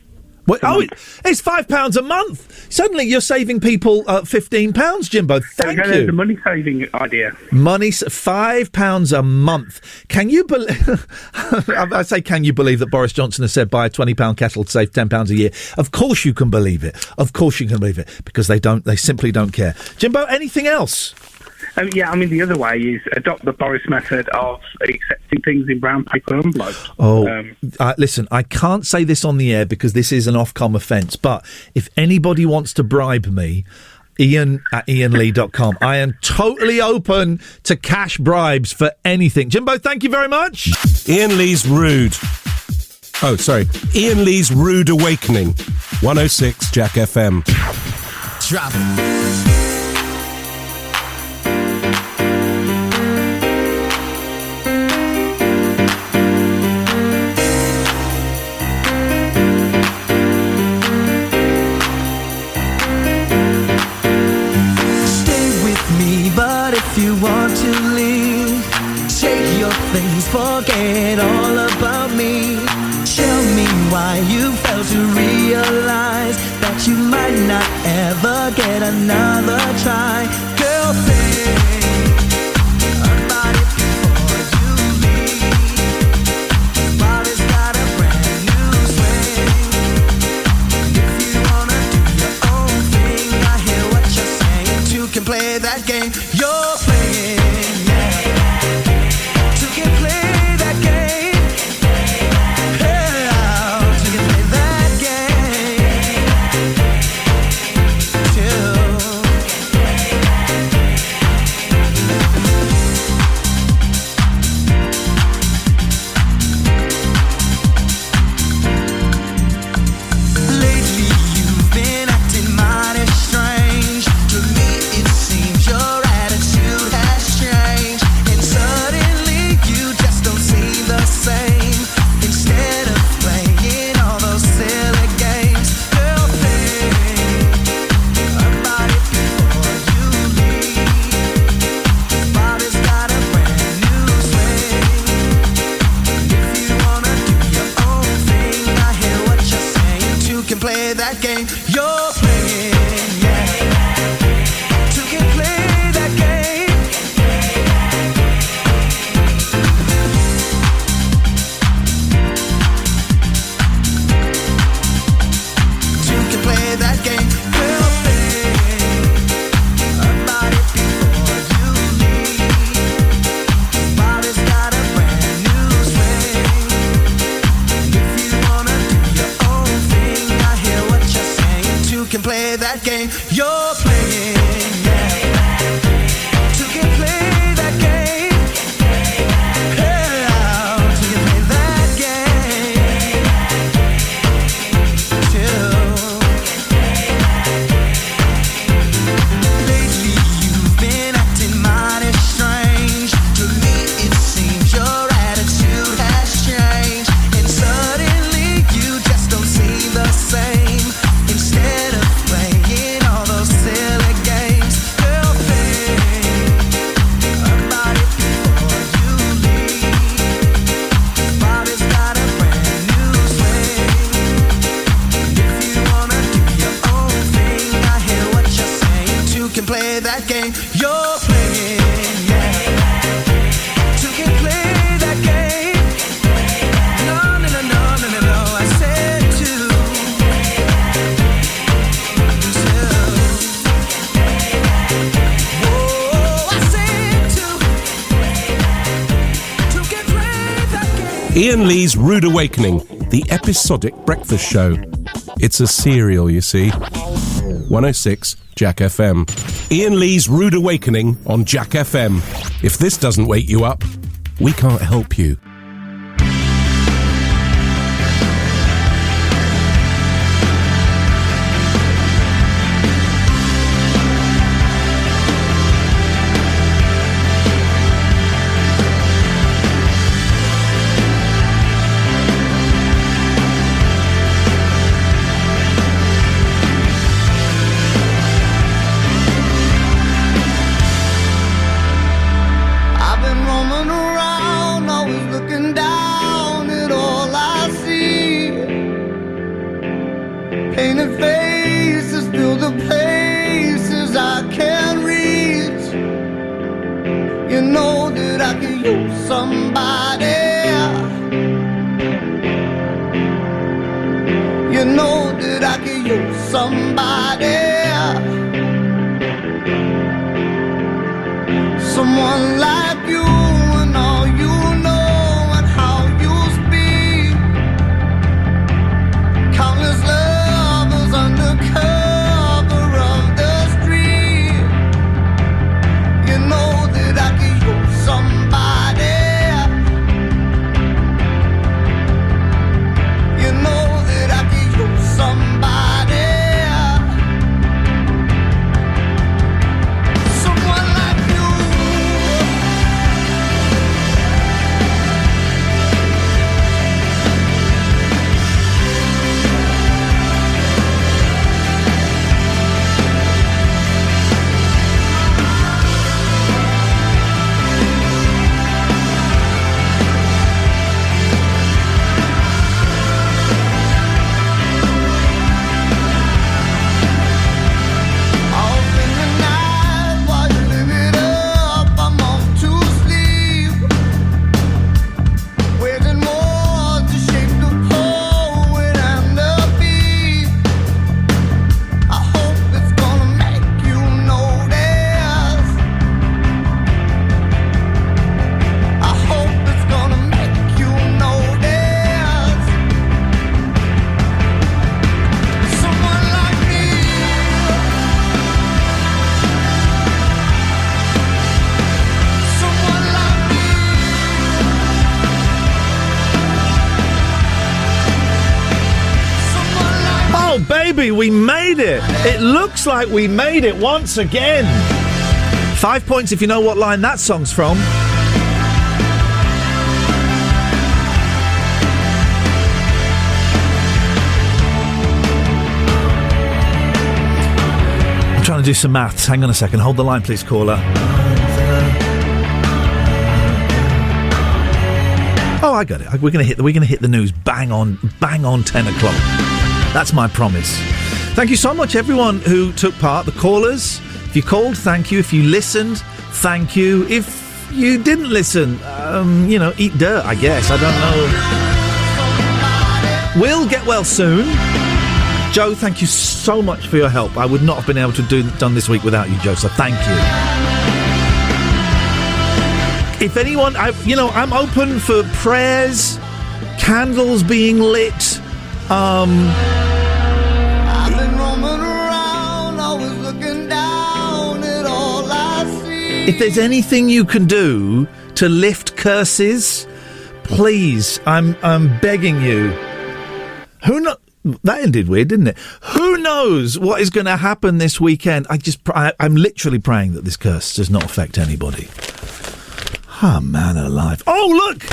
What? Oh, it's £5 a month. Suddenly you're saving people £15, Jimbo. Thank you. The money saving idea. £5 a month. Can you believe? I say, can you believe that Boris Johnson has said buy a £20 kettle to save £10 a year? Of course you can believe it. Of course you can believe it, because they don't. They simply don't care. Jimbo, anything else? The other way is adopt the Boris method of accepting things in brown paper envelopes. Listen, I can't say this on the air because this is an Ofcom offence, but if anybody wants to bribe me, Iain at iainlee.com. I am totally open to cash bribes for anything. Jimbo, thank you very much. Iain Lee's Rude. Oh, sorry. Iain Lee's Rude Awakening. 106 Jack FM. Drop. If you want to leave, take your things, forget all about me. Tell me why you failed to realize that you might not ever get another try. Girl, think about it before you leave. Body's got a brand new swing. If you wanna do your own thing, I hear what you're saying. Two can play that game. You're playing, two can play that game. Yeah, two can play that Lately you've been acting mighty strange. To me it seems your attitude has changed, and suddenly you just don't seem the same. Instead of playing all those silly games, girl, think about it before you leave. Body's got a brand new swing. If you wanna do your own thing, I hear what you're saying. Two can play that game. You're playing, two can play that game. Two can play that game. Girl, think about it before you leave. Body's got a brand new swing. If you wanna do your own thing, I hear what you're saying. Two can play that game. You're playing, two you're playing, yeah. To get play that game. No, no, no, no, no, no, no. I said to. Whoa, I said to get play that game. Iain Lee's Rude Awakening, the episodic breakfast show. It's a serial, you see. 106 Jack FM. Iain Lee's Rude Awakening on Jack FM. If this doesn't wake you up, we can't help you. I've been roaming around, always looking down at all I see. Painted faces fill the places I can't reach. You know that I could use somebody. You know that I could use somebody. Someone like you and all you know and how you speak. Countless lovers under cover of the street. You know that I could use somebody. You know that I could use somebody. Someone like you. I'll spend the night while you live it up. I'm off to sleep, waiting more to shape the poet and the beat. I hope it's gonna make you notice. I hope it's gonna make you notice. Someone like me. Someone like me. Someone like Oh, baby, we made it. It looks like we made it once again. 5 points if you know what line that song's from. I'm trying to do some maths. Hang on a second. Hold the line, please, caller. Oh, I got it. We're gonna hit the news bang on 10 o'clock. That's my promise. Thank you so much, everyone who took part. The callers, if you called, thank you. If you listened, thank you. If you didn't listen, eat dirt, I guess. I don't know. We'll get well soon. Joe, thank you so much for your help. I would not have been able to done this week without you, Joe. So thank you. If anyone, I'm open for prayers, candles being lit. I've been roaming around, always looking down at all I see. If there's anything you can do to lift curses, please, I'm begging you. That ended weird, didn't it? Who knows what is going to happen this weekend? I'm literally praying that this curse does not affect anybody. Ah, man alive. Oh, look!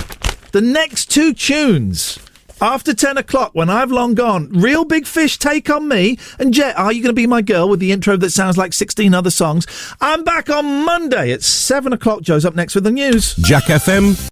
The next two tunes after 10 o'clock when I've long gone. Real Big Fish, Take On Me, and Jet, Are You Going to Be My Girl, with the intro that sounds like 16 other songs. I'm back on Monday at 7 o'clock. Joe's up next with the news. Jack FM.